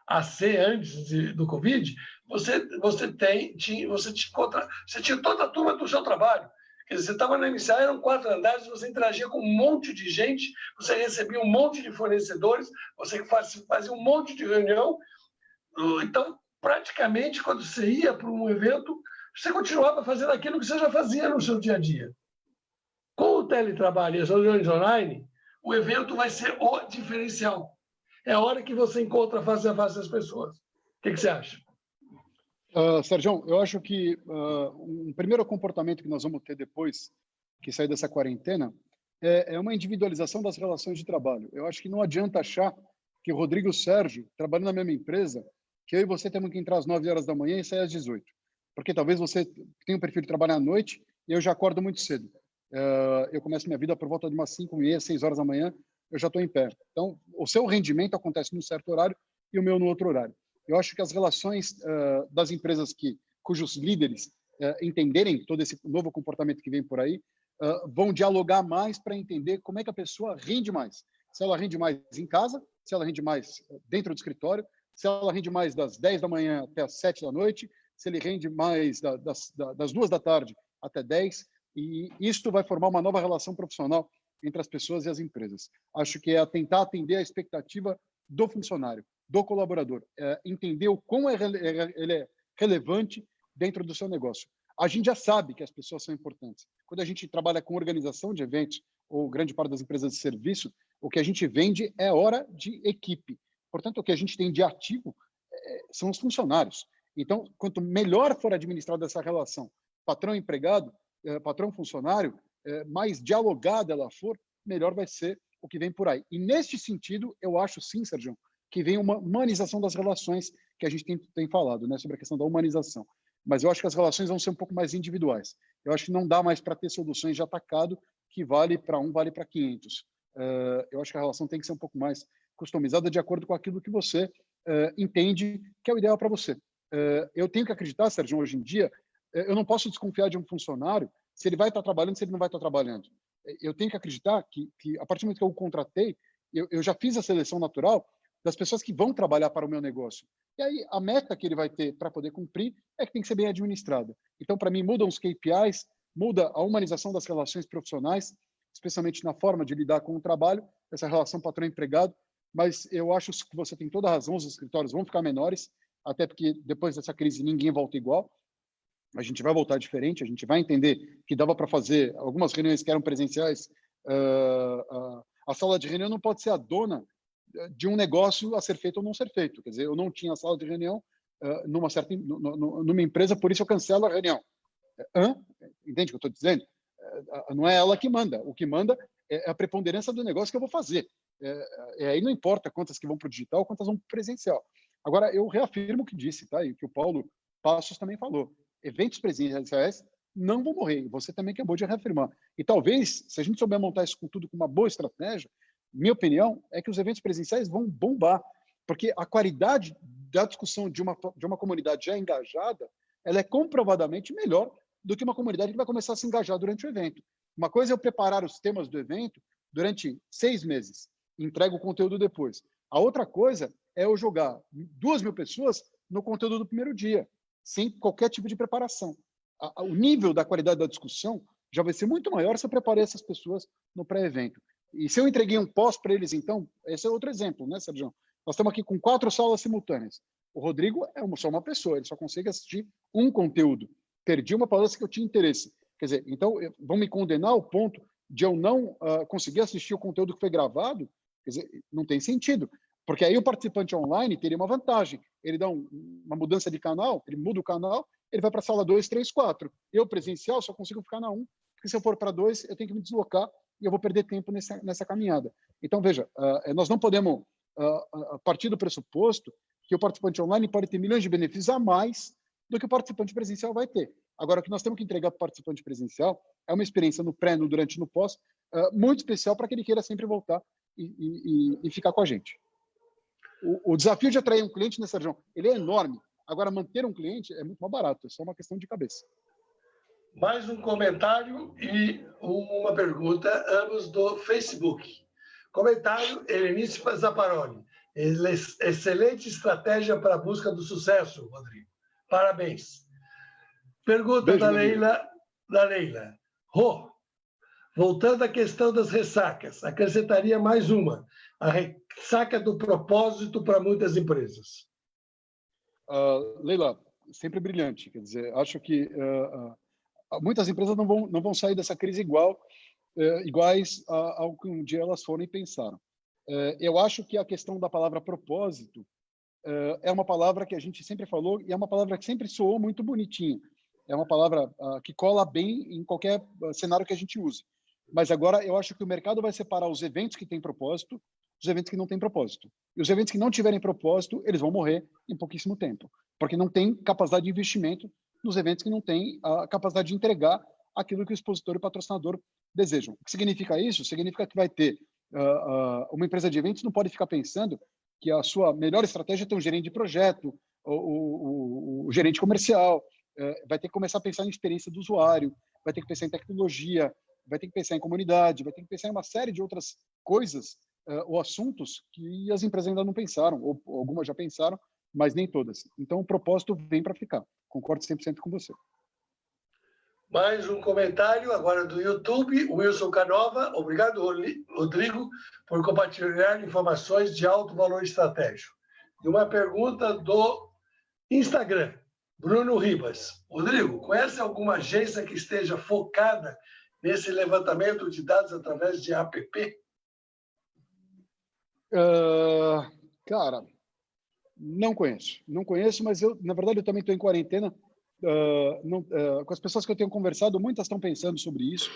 AC, antes do Covid, você tinha toda a turma do seu trabalho. Quer dizer, você estava na inicial, eram 4 andares, você interagia com um monte de gente, você recebia um monte de fornecedores, você fazia um monte de reunião. Então, praticamente, quando você ia para um evento, você continuava fazendo aquilo que você já fazia no seu dia a dia. Com o teletrabalho e as reuniões online, o evento vai ser o diferencial. É a hora que você encontra face a face as pessoas. O que você acha? Sérgio, eu acho que um primeiro comportamento que nós vamos ter depois que sair dessa quarentena é uma individualização das relações de trabalho. Eu acho que não adianta achar que o Rodrigo e o Sérgio, trabalhando na mesma empresa, que eu e você temos que entrar às 9 horas da manhã e sair às 18. Porque talvez você tenha um perfil de trabalhar à noite e eu já acordo muito cedo. Eu começo minha vida por volta de umas 5h30, 6 horas da manhã, eu já estou em pé. Então, o seu rendimento acontece num certo horário e o meu no outro horário. Eu acho que as relações das empresas cujos líderes entenderem todo esse novo comportamento que vem por aí, vão dialogar mais para entender como é que a pessoa rende mais. Se ela rende mais em casa, se ela rende mais dentro do escritório, se ela rende mais das 10 da manhã até as 7 da noite, se ele rende mais das 2 da tarde até 10, e isto vai formar uma nova relação profissional entre as pessoas e as empresas. Acho que é tentar atender a expectativa do funcionário, do colaborador, entender o quão ele é relevante dentro do seu negócio. A gente já sabe que as pessoas são importantes. Quando a gente trabalha com organização de eventos, ou grande parte das empresas de serviço, o que a gente vende é hora de equipe. Portanto, o que a gente tem de ativo são os funcionários. Então, quanto melhor for administrada essa relação patrão-empregado, patrão-funcionário, mais dialogada ela for, melhor vai ser o que vem por aí. E, neste sentido, eu acho, sim, Sérgio, que vem uma humanização das relações que a gente tem falado, né, sobre a questão da humanização. Mas eu acho que as relações vão ser um pouco mais individuais. Eu acho que não dá mais para ter soluções de atacado que vale para um, vale para 500. Eu acho que a relação tem que ser um pouco mais customizada de acordo com aquilo que você entende que é o ideal para você. Eu tenho que acreditar, Sérgio, hoje em dia, eu não posso desconfiar de um funcionário se ele vai estar trabalhando, se ele não vai estar trabalhando. Eu tenho que acreditar que a partir do momento que eu o contratei, eu já fiz a seleção natural das pessoas que vão trabalhar para o meu negócio. E aí, a meta que ele vai ter para poder cumprir é que tem que ser bem administrada. Então, para mim, mudam os KPIs, muda a humanização das relações profissionais, especialmente na forma de lidar com o trabalho, essa relação patrão-empregado, mas eu acho que você tem toda a razão, os escritórios vão ficar menores, até porque depois dessa crise ninguém volta igual, a gente vai voltar diferente, a gente vai entender que dava para fazer algumas reuniões que eram presenciais, a sala de reunião não pode ser a dona de um negócio a ser feito ou não ser feito. Quer dizer, eu não tinha sala de reunião numa empresa, por isso eu cancelo a reunião. Entende o que eu estou dizendo? Não é ela que manda. O que manda é a preponderância do negócio que eu vou fazer. Aí não importa quantas que vão para o digital, quantas vão para o presencial. Agora, eu reafirmo o que disse, tá? E o que o Paulo Passos também falou. Eventos presenciais não vão morrer. Você também acabou de reafirmar. E talvez, se a gente souber montar isso com tudo com uma boa estratégia, minha opinião é que os eventos presenciais vão bombar, porque a qualidade da discussão de uma comunidade já engajada, ela é comprovadamente melhor do que uma comunidade que vai começar a se engajar durante o evento. Uma coisa é eu preparar os temas do evento durante 6 meses, entrego o conteúdo depois. A outra coisa é eu jogar 2.000 pessoas no conteúdo do primeiro dia, sem qualquer tipo de preparação. O nível da qualidade da discussão já vai ser muito maior se eu preparei essas pessoas no pré-evento. E se eu entreguei um pós para eles, então, esse é outro exemplo, né, Sérgio? Nós estamos aqui com 4 salas simultâneas. O Rodrigo é só uma pessoa, ele só consegue assistir um conteúdo. Perdi uma palestra que eu tinha interesse. Quer dizer, então, vão me condenar ao ponto de eu não conseguir assistir o conteúdo que foi gravado? Quer dizer, não tem sentido. Porque aí o participante online teria uma vantagem. Ele dá uma mudança de canal, ele muda o canal, ele vai para a sala 2, 3, 4. Eu, presencial, só consigo ficar na 1, porque se eu for para 2, eu tenho que me deslocar e eu vou perder tempo nessa caminhada. Então, veja, nós não podemos partir do pressuposto que o participante online pode ter milhões de benefícios a mais do que o participante presencial vai ter. Agora, o que nós temos que entregar para o participante presencial é uma experiência no pré, no durante e no pós muito especial para que ele queira sempre voltar e ficar com a gente. O desafio de atrair um cliente, né, Sérgio? Ele é enorme. Agora, manter um cliente é muito mais barato, é só uma questão de cabeça. Mais um comentário e uma pergunta, ambos do Facebook. Comentário, Helenice Zapparoni. Excelente estratégia para a busca do sucesso, Rodrigo. Parabéns. Pergunta beijo, da Leila. Rô, voltando à questão das ressacas, acrescentaria mais uma. A ressaca do propósito para muitas empresas. Leila, sempre brilhante. Quer dizer, acho que muitas empresas não vão sair dessa crise iguais ao que um dia elas foram e pensaram. Eu acho que a questão da palavra propósito é uma palavra que a gente sempre falou e é uma palavra que sempre soou muito bonitinha. É uma palavra que cola bem em qualquer cenário que a gente use. Mas agora eu acho que o mercado vai separar os eventos que têm propósito, os eventos que não têm propósito. E os eventos que não tiverem propósito, eles vão morrer em pouquíssimo tempo, porque não tem capacidade de investimento nos eventos que não têm a capacidade de entregar aquilo que o expositor e o patrocinador desejam. O que significa isso? Significa que vai ter uma empresa de eventos não pode ficar pensando que a sua melhor estratégia é ter um gerente de projeto, o gerente comercial, vai ter que começar a pensar em experiência do usuário, vai ter que pensar em tecnologia, vai ter que pensar em comunidade, vai ter que pensar em uma série de outras coisas ou assuntos que as empresas ainda não pensaram, ou algumas já pensaram, mas nem todas. Então, o propósito vem para ficar. Concordo 100% com você. Mais um comentário agora do YouTube, Wilson Canova. Obrigado, Rodrigo, por compartilhar informações de alto valor estratégico. E uma pergunta do Instagram, Bruno Ribas. Rodrigo, conhece alguma agência que esteja focada nesse levantamento de dados através de app? Cara, não conheço. Não conheço, mas na verdade, eu também estou em quarentena. Com as pessoas que eu tenho conversado, muitas estão pensando sobre isso.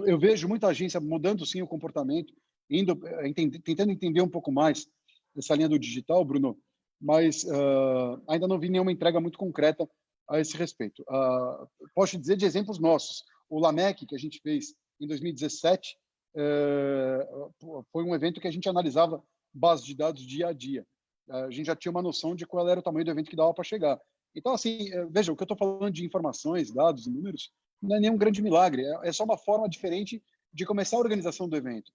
Eu vejo muita agência mudando, sim, o comportamento, tentando entender um pouco mais essa linha do digital, Bruno, mas ainda não vi nenhuma entrega muito concreta a esse respeito. Posso dizer de exemplos nossos. O LAMEC, que a gente fez em 2017, foi um evento que a gente analisava base de dados dia a dia. A gente já tinha uma noção de qual era o tamanho do evento que dava para chegar. Então, assim, veja, o que eu estou falando de informações, dados e números não é nenhum grande milagre, é só uma forma diferente de começar a organização do evento.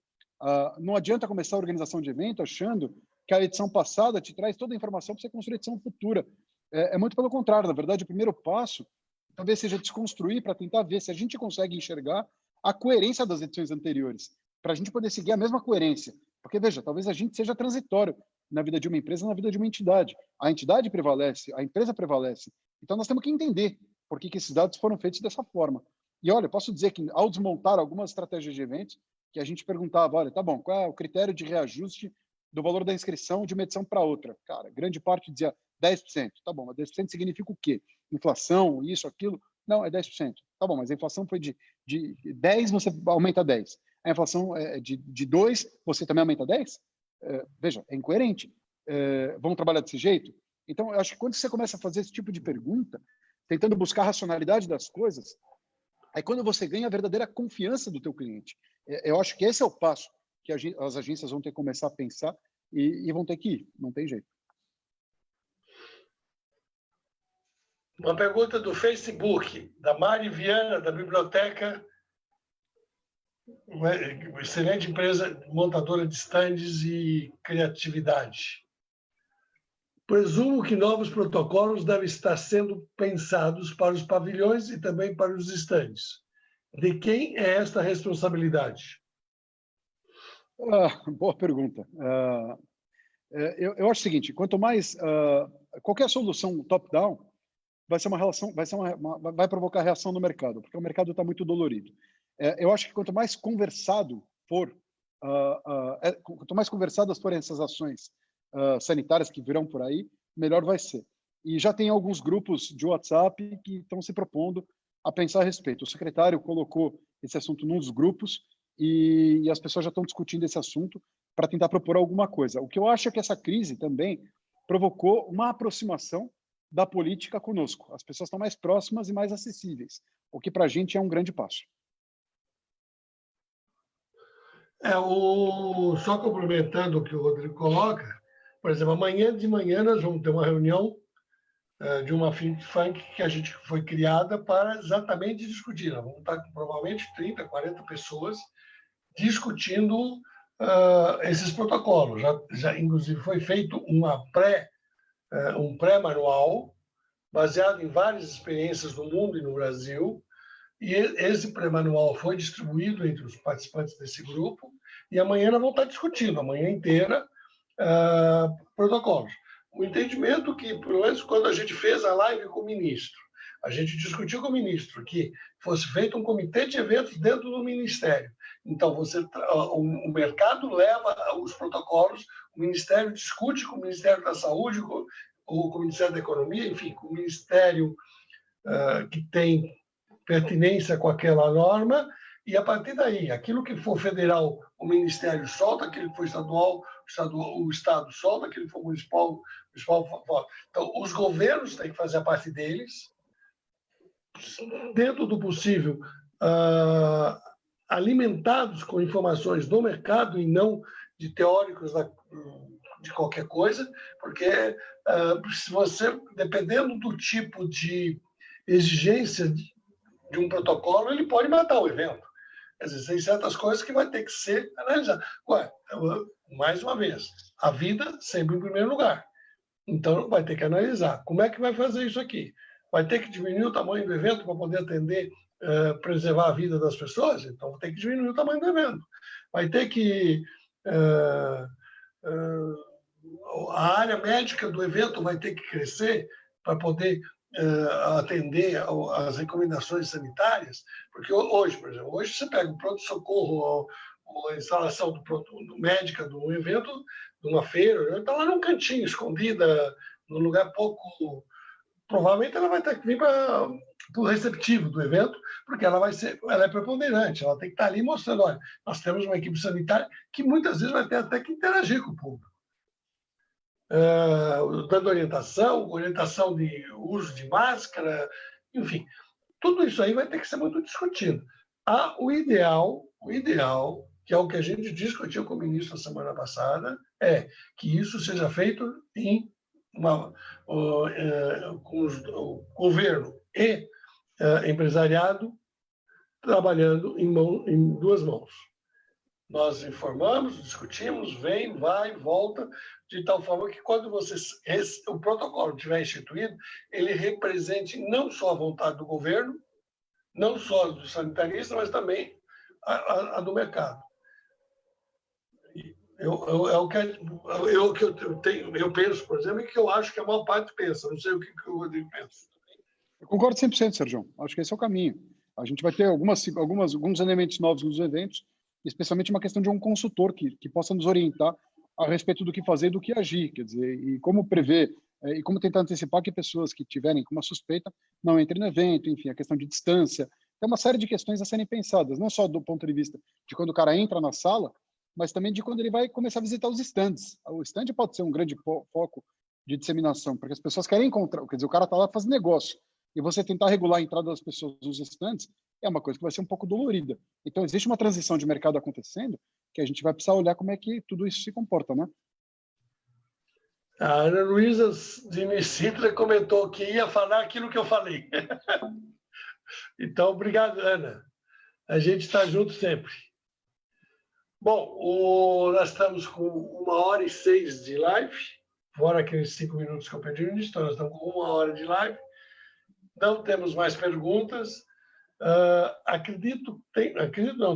Não adianta começar a organização de evento achando que a edição passada te traz toda a informação para você construir a edição futura. É muito pelo contrário, na verdade, o primeiro passo talvez seja desconstruir para tentar ver se a gente consegue enxergar a coerência das edições anteriores, para a gente poder seguir a mesma coerência. Porque, veja, talvez a gente seja transitório na vida de uma empresa, na vida de uma entidade. A entidade prevalece, a empresa prevalece. Então, nós temos que entender por que esses dados foram feitos dessa forma. E, olha, posso dizer que, ao desmontar algumas estratégias de eventos, que a gente perguntava, olha, tá bom, qual é o critério de reajuste do valor da inscrição de uma edição para outra? Cara, grande parte dizia 10%. Tá bom, mas 10% significa o quê? Inflação, isso, aquilo? Não, é 10%. Tá bom, mas a inflação foi de 10, você aumenta 10. A inflação é de 2, você também aumenta 10? Veja, é incoerente. Vamos trabalhar desse jeito? Então, eu acho que quando você começa a fazer esse tipo de pergunta, tentando buscar a racionalidade das coisas, aí quando você ganha a verdadeira confiança do teu cliente. Eu acho que esse é o passo que as agências vão ter que começar a pensar e vão ter que ir, não tem jeito. Uma pergunta do Facebook, da Mari Viana, da Biblioteca, uma excelente empresa montadora de estandes e criatividade. Presumo que novos protocolos devem estar sendo pensados para os pavilhões e também para os estandes. De quem é esta responsabilidade? Boa pergunta. Eu acho o seguinte: quanto mais qualquer solução top-down vai ser uma relação, vai provocar reação no mercado, porque o mercado está muito dolorido. Eu acho que quanto mais conversado for, quanto mais conversadas forem essas ações sanitárias que virão por aí, melhor vai ser. E já tem alguns grupos de WhatsApp que estão se propondo a pensar a respeito. O secretário colocou esse assunto num dos grupos e as pessoas já estão discutindo esse assunto para tentar propor alguma coisa. O que eu acho é que essa crise também provocou uma aproximação da política conosco. As pessoas estão mais próximas e mais acessíveis, o que para a gente é um grande passo. Só complementando o que o Rodrigo coloca, por exemplo, amanhã de manhã nós vamos ter uma reunião de uma think tank que a gente foi criada para exatamente discutir. Nós vamos estar com provavelmente 30, 40 pessoas discutindo esses protocolos. Já inclusive foi feito um pré-manual baseado em várias experiências no mundo e no Brasil, e esse pré-manual foi distribuído entre os participantes desse grupo, e amanhã nós vamos estar discutindo, a manhã inteira, protocolos. O entendimento que, pelo menos quando a gente fez a live com o ministro, a gente discutiu com o ministro que fosse feito um comitê de eventos dentro do ministério. Então, o mercado leva os protocolos, o ministério discute com o Ministério da Saúde, com o Ministério da Economia, enfim, com o ministério que tem pertinência com aquela norma, E, a partir daí, aquilo que for federal, o Ministério solta, aquilo que for estadual, o Estado solta, aquilo que for municipal, o municipal volta. Então, os governos têm que fazer a parte deles, dentro do possível, alimentados com informações do mercado e não de teóricos de qualquer coisa, porque se você, dependendo do tipo de exigência de um protocolo, ele pode matar o evento. Quer dizer, tem certas coisas que vai ter que ser analisadas. Mais uma vez, a vida sempre em primeiro lugar. Então, vai ter que analisar. Como é que vai fazer isso aqui? Vai ter que diminuir o tamanho do evento para poder atender, preservar a vida das pessoas? Então, vai ter que diminuir o tamanho do evento. Vai ter que... a área médica do evento vai ter que crescer para poder atender às recomendações sanitárias, porque hoje, por exemplo, hoje você pega o pronto-socorro ou a instalação do médica de um evento, de uma feira, está lá num cantinho, escondida, num lugar pouco... Provavelmente ela vai ter que vir para o receptivo do evento, porque ela é preponderante, ela tem que estar ali mostrando, olha, nós temos uma equipe sanitária que muitas vezes vai ter até que interagir com o público. Dando orientação de uso de máscara, enfim, tudo isso aí vai ter que ser muito discutido. O ideal, que é o que a gente discutiu com o ministro na semana passada, é que isso seja feito com o governo e empresariado trabalhando em duas mãos. Nós informamos, discutimos, vem, vai, volta, de tal forma que quando o protocolo estiver instituído, ele represente não só a vontade do governo, não só do sanitarista, mas também a do mercado. Eu penso, por exemplo, e que eu acho que a maior parte pensa. Não sei o que o Rodrigo pensa. Eu concordo 100%, Sérgio. Acho que esse é o caminho. A gente vai ter alguns elementos novos nos eventos, especialmente uma questão de um consultor que possa nos orientar a respeito do que fazer e do que agir, quer dizer, e como prever, e como tentar antecipar que pessoas que tiverem uma suspeita não entrem no evento, enfim, a questão de distância. Tem uma série de questões a serem pensadas, não só do ponto de vista de quando o cara entra na sala, mas também de quando ele vai começar a visitar os stands. O stand pode ser um grande foco de disseminação, porque as pessoas querem encontrar, quer dizer, o cara está lá fazendo negócio, e você tentar regular a entrada das pessoas nos stands é uma coisa que vai ser um pouco dolorida. Então, existe uma transição de mercado acontecendo que a gente vai precisar olhar como é que tudo isso se comporta, né? A Ana Luísa de Sintra comentou que ia falar aquilo que eu falei. Então, obrigado, Ana. A gente está junto sempre. Bom, nós estamos com 1h06 de live, fora aqueles 5 minutos que eu perdi no início, então nós estamos com 1 hora de live. Não temos mais perguntas.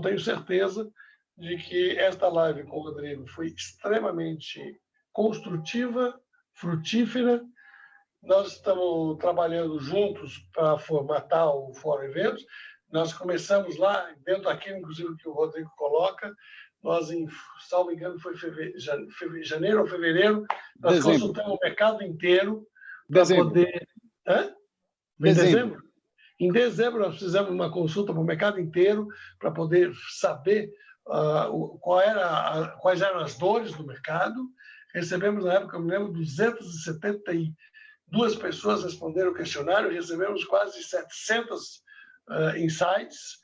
Tenho certeza de que esta live com o Rodrigo foi extremamente construtiva, frutífera. Nós estamos trabalhando juntos para formatar o Fórum Eventos. Nós começamos lá, dentro daquilo, inclusive, que o Rodrigo coloca. Nós, salvo engano, foi janeiro ou fevereiro, nós consultamos o mercado inteiro para poder... Dezembro? Em dezembro, nós fizemos uma consulta para o mercado inteiro para poder saber quais eram as dores do mercado. Recebemos, na época, eu me lembro, 272 pessoas responderam o questionário, recebemos quase 700 insights.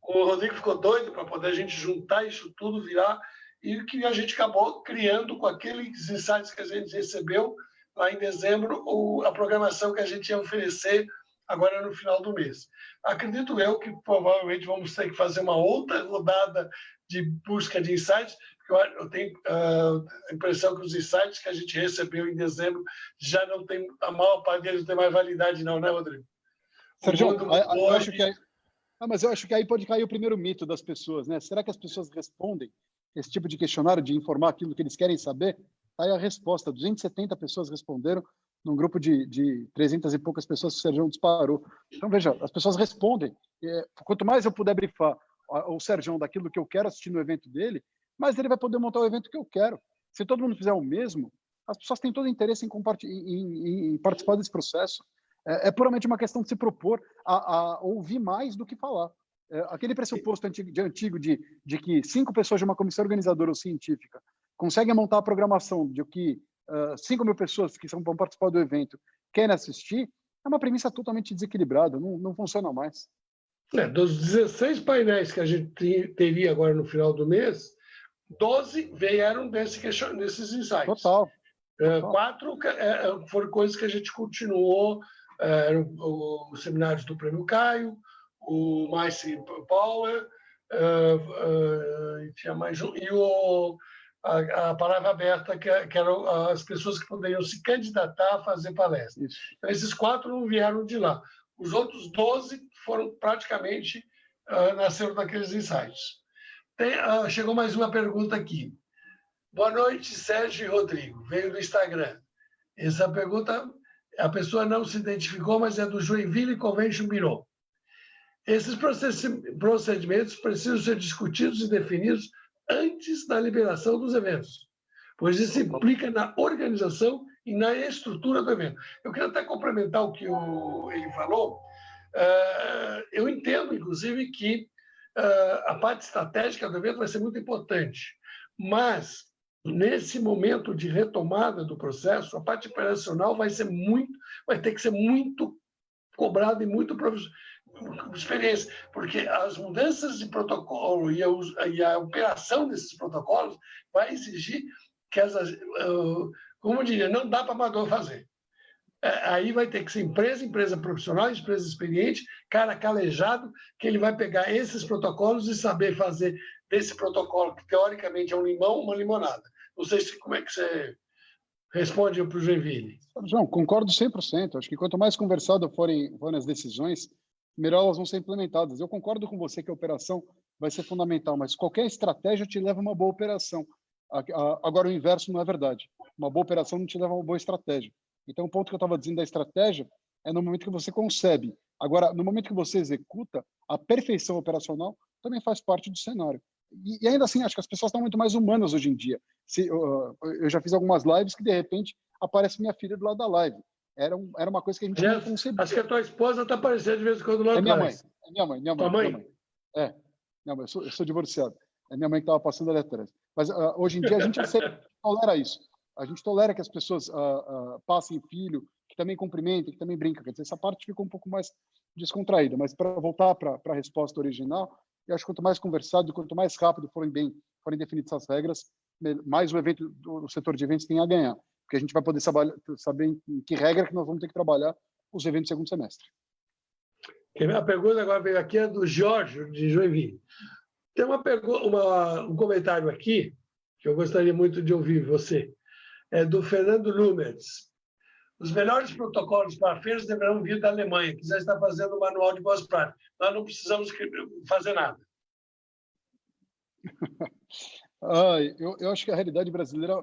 O Rodrigo ficou doido para poder a gente juntar isso tudo, virar, e que a gente acabou criando com aqueles insights que a gente recebeu lá em dezembro, a programação que a gente ia oferecer agora no final do mês. Acredito eu que provavelmente vamos ter que fazer uma outra rodada de busca de insights, porque eu tenho a impressão que os insights que a gente recebeu em dezembro já não tem, a maior parte deles não tem mais validade não, né, Rodrigo? Sérgio, eu acho que aí pode cair o primeiro mito das pessoas, né? Será que as pessoas respondem esse tipo de questionário de informar aquilo que eles querem saber? Aí a resposta, 270 pessoas responderam num grupo de 300 e poucas pessoas que o Sérgio disparou. Então, veja, as pessoas respondem. Quanto mais eu puder brifar o Sérgio daquilo que eu quero assistir no evento dele, mais ele vai poder montar o evento que eu quero. Se todo mundo fizer o mesmo, as pessoas têm todo interesse em participar desse processo. É puramente uma questão de se propor a ouvir mais do que falar. Aquele pressuposto antigo de que 5 pessoas de uma comissão organizadora ou científica conseguem montar a programação de que 5.000 pessoas que vão participar do evento querem assistir, é uma premissa totalmente desequilibrada, não funciona mais. Dos 16 painéis que a gente teria agora no final do mês, 12 vieram desses insights. Total. 4 foram coisas que a gente continuou, os seminários do Prêmio Caio, o Mice Power, tinha mais um, e a palavra aberta, que eram as pessoas que poderiam se candidatar a fazer palestra. Então, esses 4 não vieram de lá. Os outros 12 foram praticamente, nasceram daqueles insights. Chegou mais uma pergunta aqui. Boa noite, Sérgio e Rodrigo. Veio do Instagram. Essa pergunta, a pessoa não se identificou, mas é do Joinville Convention Bureau. Esses procedimentos precisam ser discutidos e definidos antes da liberação dos eventos, pois isso implica na organização e na estrutura do evento. Eu queria até complementar o que ele falou. Eu entendo, inclusive, que a parte estratégica do evento vai ser muito importante, mas nesse momento de retomada do processo, a parte operacional vai ter que ser muito cobrada e muito experiência, porque as mudanças de protocolo e a operação desses protocolos vai exigir que como eu diria, não dá para amador fazer. Aí vai ter que ser empresa profissional, empresa experiente, cara calejado, que ele vai pegar esses protocolos e saber fazer desse protocolo, que teoricamente é um limão, uma limonada. Não sei como é que você responde para o Joinville. João, concordo 100%. Acho que quanto mais conversado forem as decisões, melhor elas vão ser implementadas. Eu concordo com você que a operação vai ser fundamental, mas qualquer estratégia te leva a uma boa operação. Agora, o inverso não é verdade. Uma boa operação não te leva a uma boa estratégia. Então, o ponto que eu estava dizendo da estratégia é no momento que você concebe. Agora, no momento que você executa, a perfeição operacional também faz parte do cenário. E ainda assim, acho que as pessoas estão muito mais humanas hoje em dia. Eu já fiz algumas lives que, de repente, aparece minha filha do lado da live. Era uma coisa que a gente não concebia. Acho que a tua esposa está aparecendo de vez em quando lá atrás. É minha mãe. Tua mãe? Não, eu sou divorciado. É minha mãe que estava passando ali atrás. Mas hoje em dia a gente tolera isso. A gente tolera que as pessoas passem filho, que também cumprimentem, que também brincam. Quer dizer, essa parte ficou um pouco mais descontraída. Mas para voltar para a resposta original, eu acho que quanto mais conversado, quanto mais rápido forem definidas essas regras, mais o evento do setor de eventos tem a ganhar. Porque a gente vai poder saber em que regra que nós vamos ter que trabalhar os eventos do segundo semestre. A pergunta agora veio aqui é do Jorge, de Joinville. Tem um comentário aqui que eu gostaria muito de ouvir você. É do Fernando Lumertz. Os melhores protocolos para feiras deverão vir da Alemanha, que já está fazendo o manual de boas práticas. Nós não precisamos fazer nada. Eu acho que a realidade brasileira,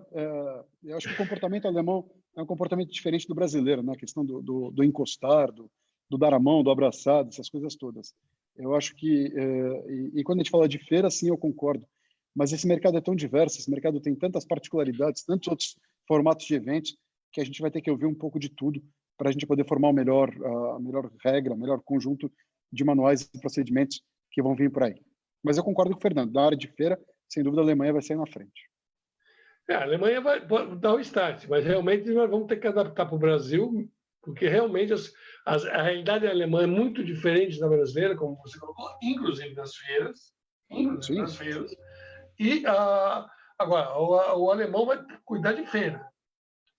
eu acho que o comportamento alemão é um comportamento diferente do brasileiro, né? A questão do encostar, do dar a mão, do abraçar, essas coisas todas. Eu acho que, e quando a gente fala de feira, sim, eu concordo, mas esse mercado é tão diverso, esse mercado tem tantas particularidades, tantos outros formatos de eventos, que a gente vai ter que ouvir um pouco de tudo para a gente poder formar a melhor regra, o melhor conjunto de manuais e procedimentos que vão vir por aí. Mas eu concordo com o Fernando, na área de feira, sem dúvida a Alemanha vai sair na frente. A Alemanha vai dar o start, mas realmente nós vamos ter que adaptar para o Brasil, porque realmente a realidade alemã é muito diferente da brasileira, como você colocou, inclusive nas feiras. E agora, o alemão vai cuidar de feira,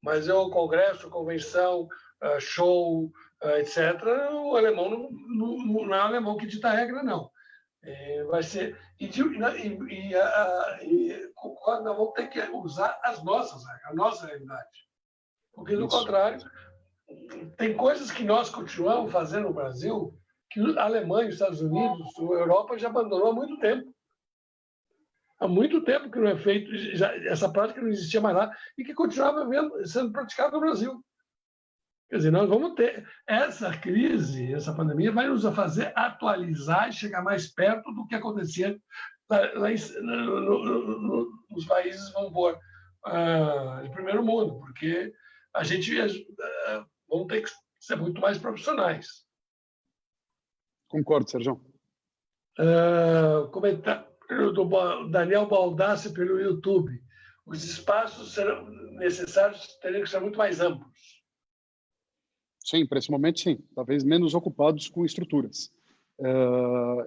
mas o congresso, convenção, show, etc., o alemão não é o alemão que dita a regra, não. Vai ser. Nós vamos ter que usar a nossa realidade. Porque, do contrário, tem coisas que nós continuamos fazendo no Brasil que a Alemanha, os Estados Unidos, a Europa já abandonou há muito tempo. Há muito tempo que não é feito, essa prática não existia mais lá e que continuava sendo praticada no Brasil. Quer dizer, nós vamos ter essa crise, essa pandemia vai nos fazer atualizar e chegar mais perto do que acontecia nos países, vamos pôr, de primeiro mundo, porque a gente vamos ter que ser muito mais profissionais. Concordo, Sérgio. Comentário do Daniel Baldassi pelo YouTube. Os espaços serão necessários, teriam que ser muito mais amplos. Sim, para esse momento, sim. Talvez menos ocupados com estruturas.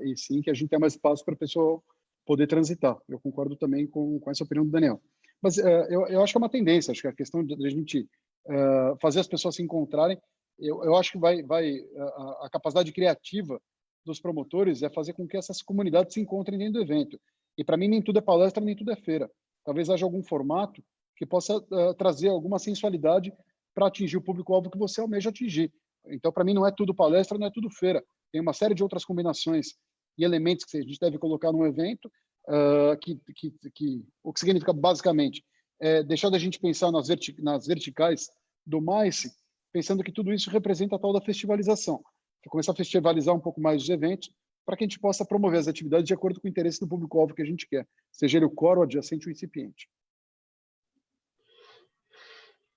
E sim que a gente tenha mais espaço para a pessoa poder transitar. Eu concordo também com essa opinião do Daniel. Mas eu acho que é uma tendência. Acho que a questão de a gente fazer as pessoas se encontrarem, eu acho que a capacidade criativa dos promotores é fazer com que essas comunidades se encontrem dentro do evento. E para mim nem tudo é palestra, nem tudo é feira. Talvez haja algum formato que possa trazer alguma sensualidade para atingir o público-alvo que você almeja atingir. Então, para mim, não é tudo palestra, não é tudo feira. Tem uma série de outras combinações e elementos que a gente deve colocar num evento, o que significa, basicamente, deixar da gente pensar nas verticais do MICE, pensando que tudo isso representa a tal da festivalização. Começar a festivalizar um pouco mais os eventos, para que a gente possa promover as atividades de acordo com o interesse do público-alvo que a gente quer, seja ele o core, o adjacente ou o incipiente.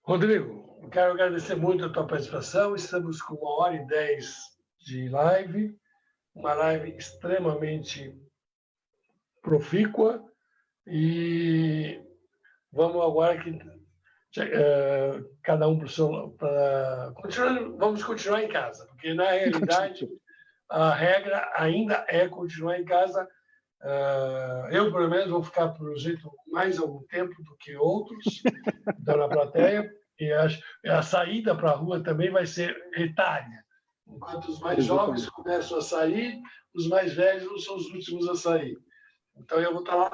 Rodrigo, quero agradecer muito a tua participação. Estamos com 1h10 de live, uma live extremamente profícua, e vamos agora que cada um para o seu... Vamos continuar em casa, porque na realidade a regra ainda é continuar em casa. Eu, pelo menos, vou ficar, pelo jeito, mais algum tempo do que outros na plateia, e a saída para a rua também vai ser etária. Enquanto os mais jovens começam a sair, os mais velhos são os últimos a sair. Então, eu vou estar lá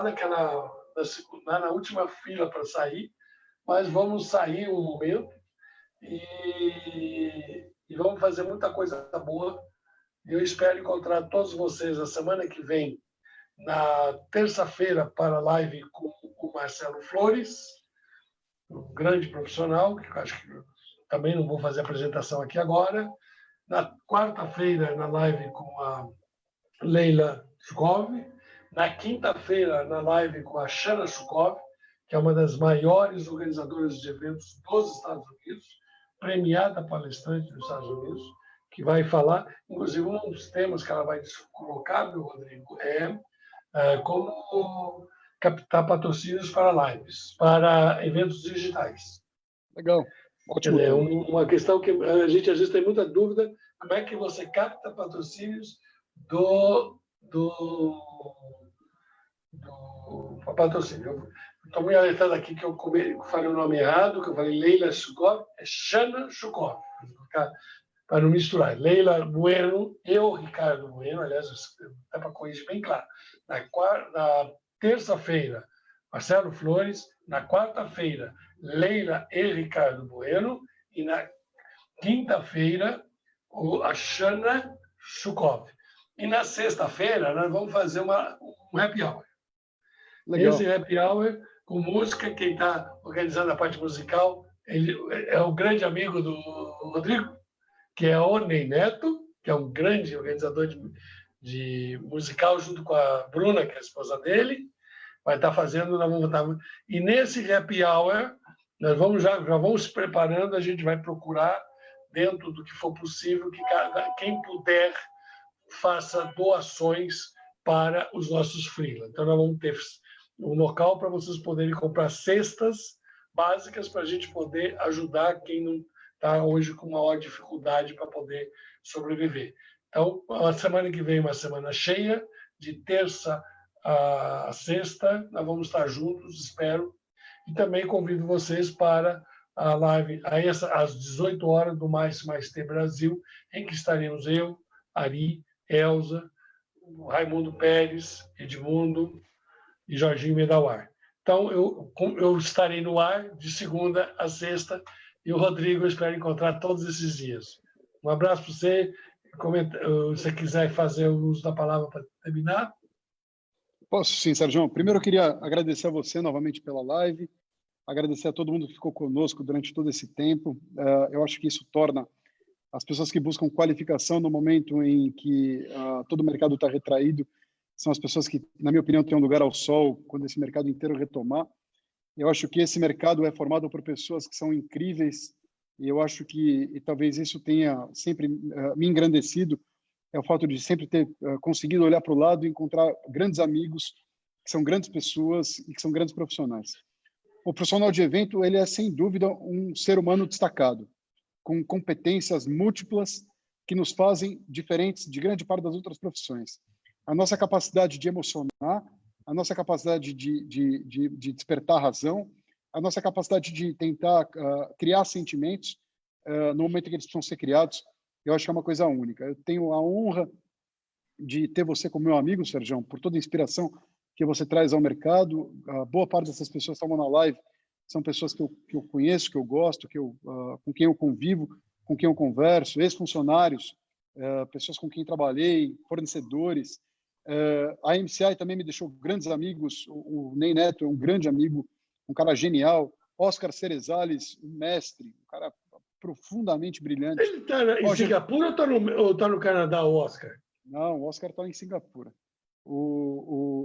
na última fila para sair, mas vamos sair um momento e vamos fazer muita coisa boa. Eu espero encontrar todos vocês a semana que vem, na terça-feira, para a live com o Marcelo Flores, um grande profissional, que eu acho que também não vou fazer a apresentação aqui agora. Na quarta-feira, na live com a Leila Shukov. Na quinta-feira, na live com a Shana Shukov, que é uma das maiores organizadoras de eventos dos Estados Unidos, premiada palestrante dos Estados Unidos, que vai falar, inclusive um dos temas que ela vai colocar, meu Rodrigo, como captar patrocínios para lives, para eventos digitais. Legal, ótimo. É uma questão que a gente às vezes tem muita dúvida, como é que você capta patrocínios do patrocínio. Estou me alertando aqui que eu falei o nome errado, que eu falei Leila Shukov, é Shana Shukov, para não misturar. Leila Bueno e o Ricardo Bueno, aliás, é para corrigir bem claro. Na terça-feira, Marcelo Flores. Na quarta-feira, Leila e Ricardo Bueno. E na quinta-feira, a Shana Shukov. E na sexta-feira, nós vamos fazer um happy hour. Legal. Esse happy hour, com música, quem está organizando a parte musical, ele é o grande amigo do Rodrigo, que é o Ney Neto, que é um grande organizador de musical, junto com a Bruna, que é a esposa dele, vai estar fazendo, e nesse happy hour, nós já vamos se preparando, a gente vai procurar, dentro do que for possível, que quem puder faça doações para os nossos freelas. Então, nós vamos ter um local para vocês poderem comprar cestas básicas para a gente poder ajudar quem não está hoje com maior dificuldade para poder sobreviver. Então, a semana que vem, uma semana cheia, de terça a sexta, nós vamos estar juntos, espero. E também convido vocês para a live às 18 horas do Mais T Brasil, em que estaremos eu, Ari, Elza, Raimundo Pérez, Edmundo e Jorginho Medawar. Então, eu estarei no ar de segunda a sexta, e o Rodrigo eu espero encontrar todos esses dias. Um abraço para você. Se você quiser fazer o uso da palavra para terminar. Posso sim, Sérgio. Primeiro eu queria agradecer a você novamente pela live, agradecer a todo mundo que ficou conosco durante todo esse tempo. Eu acho que isso torna as pessoas que buscam qualificação no momento em que todo o mercado está retraído, são as pessoas que, na minha opinião, têm um lugar ao sol quando esse mercado inteiro retomar. Eu acho que esse mercado é formado por pessoas que são incríveis, E eu acho que e talvez isso tenha sempre me engrandecido, é o fato de sempre ter conseguido olhar para o lado e encontrar grandes amigos, que são grandes pessoas e que são grandes profissionais. O profissional de evento, ele é, sem dúvida, um ser humano destacado, com competências múltiplas que nos fazem diferentes de grande parte das outras profissões. A nossa capacidade de emocionar, a nossa capacidade de despertar a razão, a nossa capacidade de tentar criar sentimentos no momento em que eles precisam ser criados, eu acho que é uma coisa única. Eu tenho a honra de ter você como meu amigo, Sérgio, por toda a inspiração que você traz ao mercado. Boa parte dessas pessoas que estavam na live são pessoas que eu conheço, que eu gosto, com quem eu convivo, com quem eu converso, ex-funcionários, pessoas com quem trabalhei, fornecedores. A MCI também me deixou grandes amigos. O Ney Neto é um grande amigo, um cara genial. Oscar Cerezales, um mestre, um cara profundamente brilhante. Ele está em Singapura ou está no Canadá, o Oscar? Não, o Oscar está em Singapura.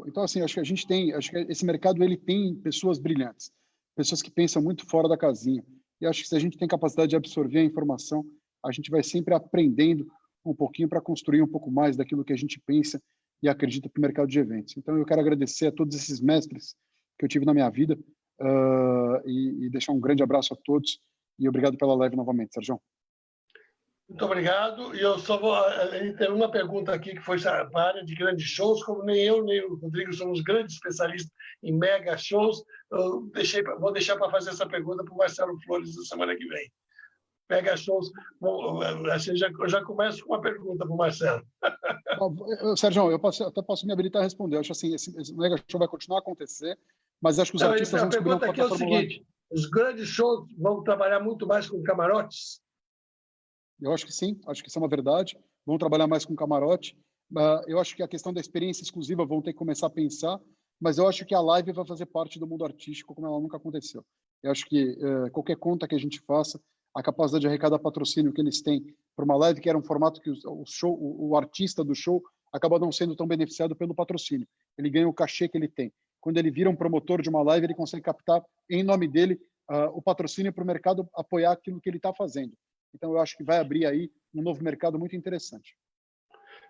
Então, assim, acho que esse mercado ele tem pessoas brilhantes, pessoas que pensam muito fora da casinha. E acho que se a gente tem capacidade de absorver a informação, a gente vai sempre aprendendo um pouquinho para construir um pouco mais daquilo que a gente pensa e acredita para o mercado de eventos. Então, eu quero agradecer a todos esses mestres que eu tive na minha vida e deixar um grande abraço a todos. E obrigado pela live novamente, Sérgio. Muito obrigado. E eu só vou ter uma pergunta aqui que foi para a área de grandes shows, como nem eu nem o Rodrigo somos grandes especialistas em mega shows. Eu vou deixar para fazer essa pergunta para o Marcelo Flores na semana que vem. Mega shows. Bom, eu já começo com uma pergunta para o Marcelo. Sérgio, eu até posso me habilitar a responder. Eu acho assim, esse mega show vai continuar a acontecer, mas acho que os artistas vão descobrir uma plataforma. A pergunta aqui é o seguinte: os grandes shows vão trabalhar muito mais com camarotes? Eu acho que sim, acho que isso é uma verdade. Vão trabalhar mais com camarote. Eu acho que a questão da experiência exclusiva vão ter que começar a pensar, mas eu acho que a live vai fazer parte do mundo artístico como ela nunca aconteceu. Eu acho que qualquer conta que a gente faça, a capacidade de arrecadar patrocínio que eles têm para uma live que era um formato que o artista do show acaba não sendo tão beneficiado pelo patrocínio. Ele ganha o cachê que ele tem. Quando ele vira um promotor de uma live, ele consegue captar em nome dele o patrocínio para o mercado apoiar aquilo que ele está fazendo. Então, eu acho que vai abrir aí um novo mercado muito interessante.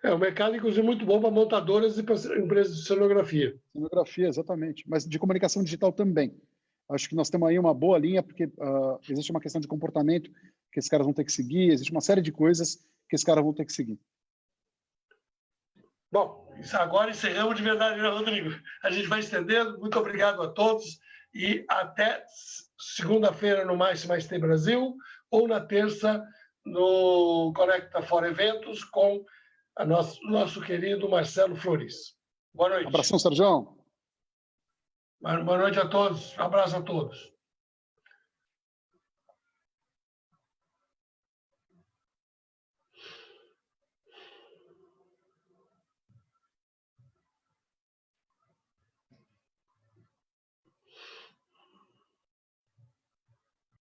Um mercado, inclusive, muito bom para montadoras e para empresas de cenografia. Cenografia, exatamente. Mas de comunicação digital também. Acho que nós temos aí uma boa linha, porque existe uma questão de comportamento que esses caras vão ter que seguir, existe uma série de coisas que esses caras vão ter que seguir. Bom, agora encerramos de verdade, né, Rodrigo? A gente vai estendendo. Muito obrigado a todos e até segunda-feira no Mais Tem Brasil ou na terça no Conecta Fora Eventos com nosso querido Marcelo Flores. Boa noite. Abração, Sérgio. Boa noite a todos. Um abraço a todos.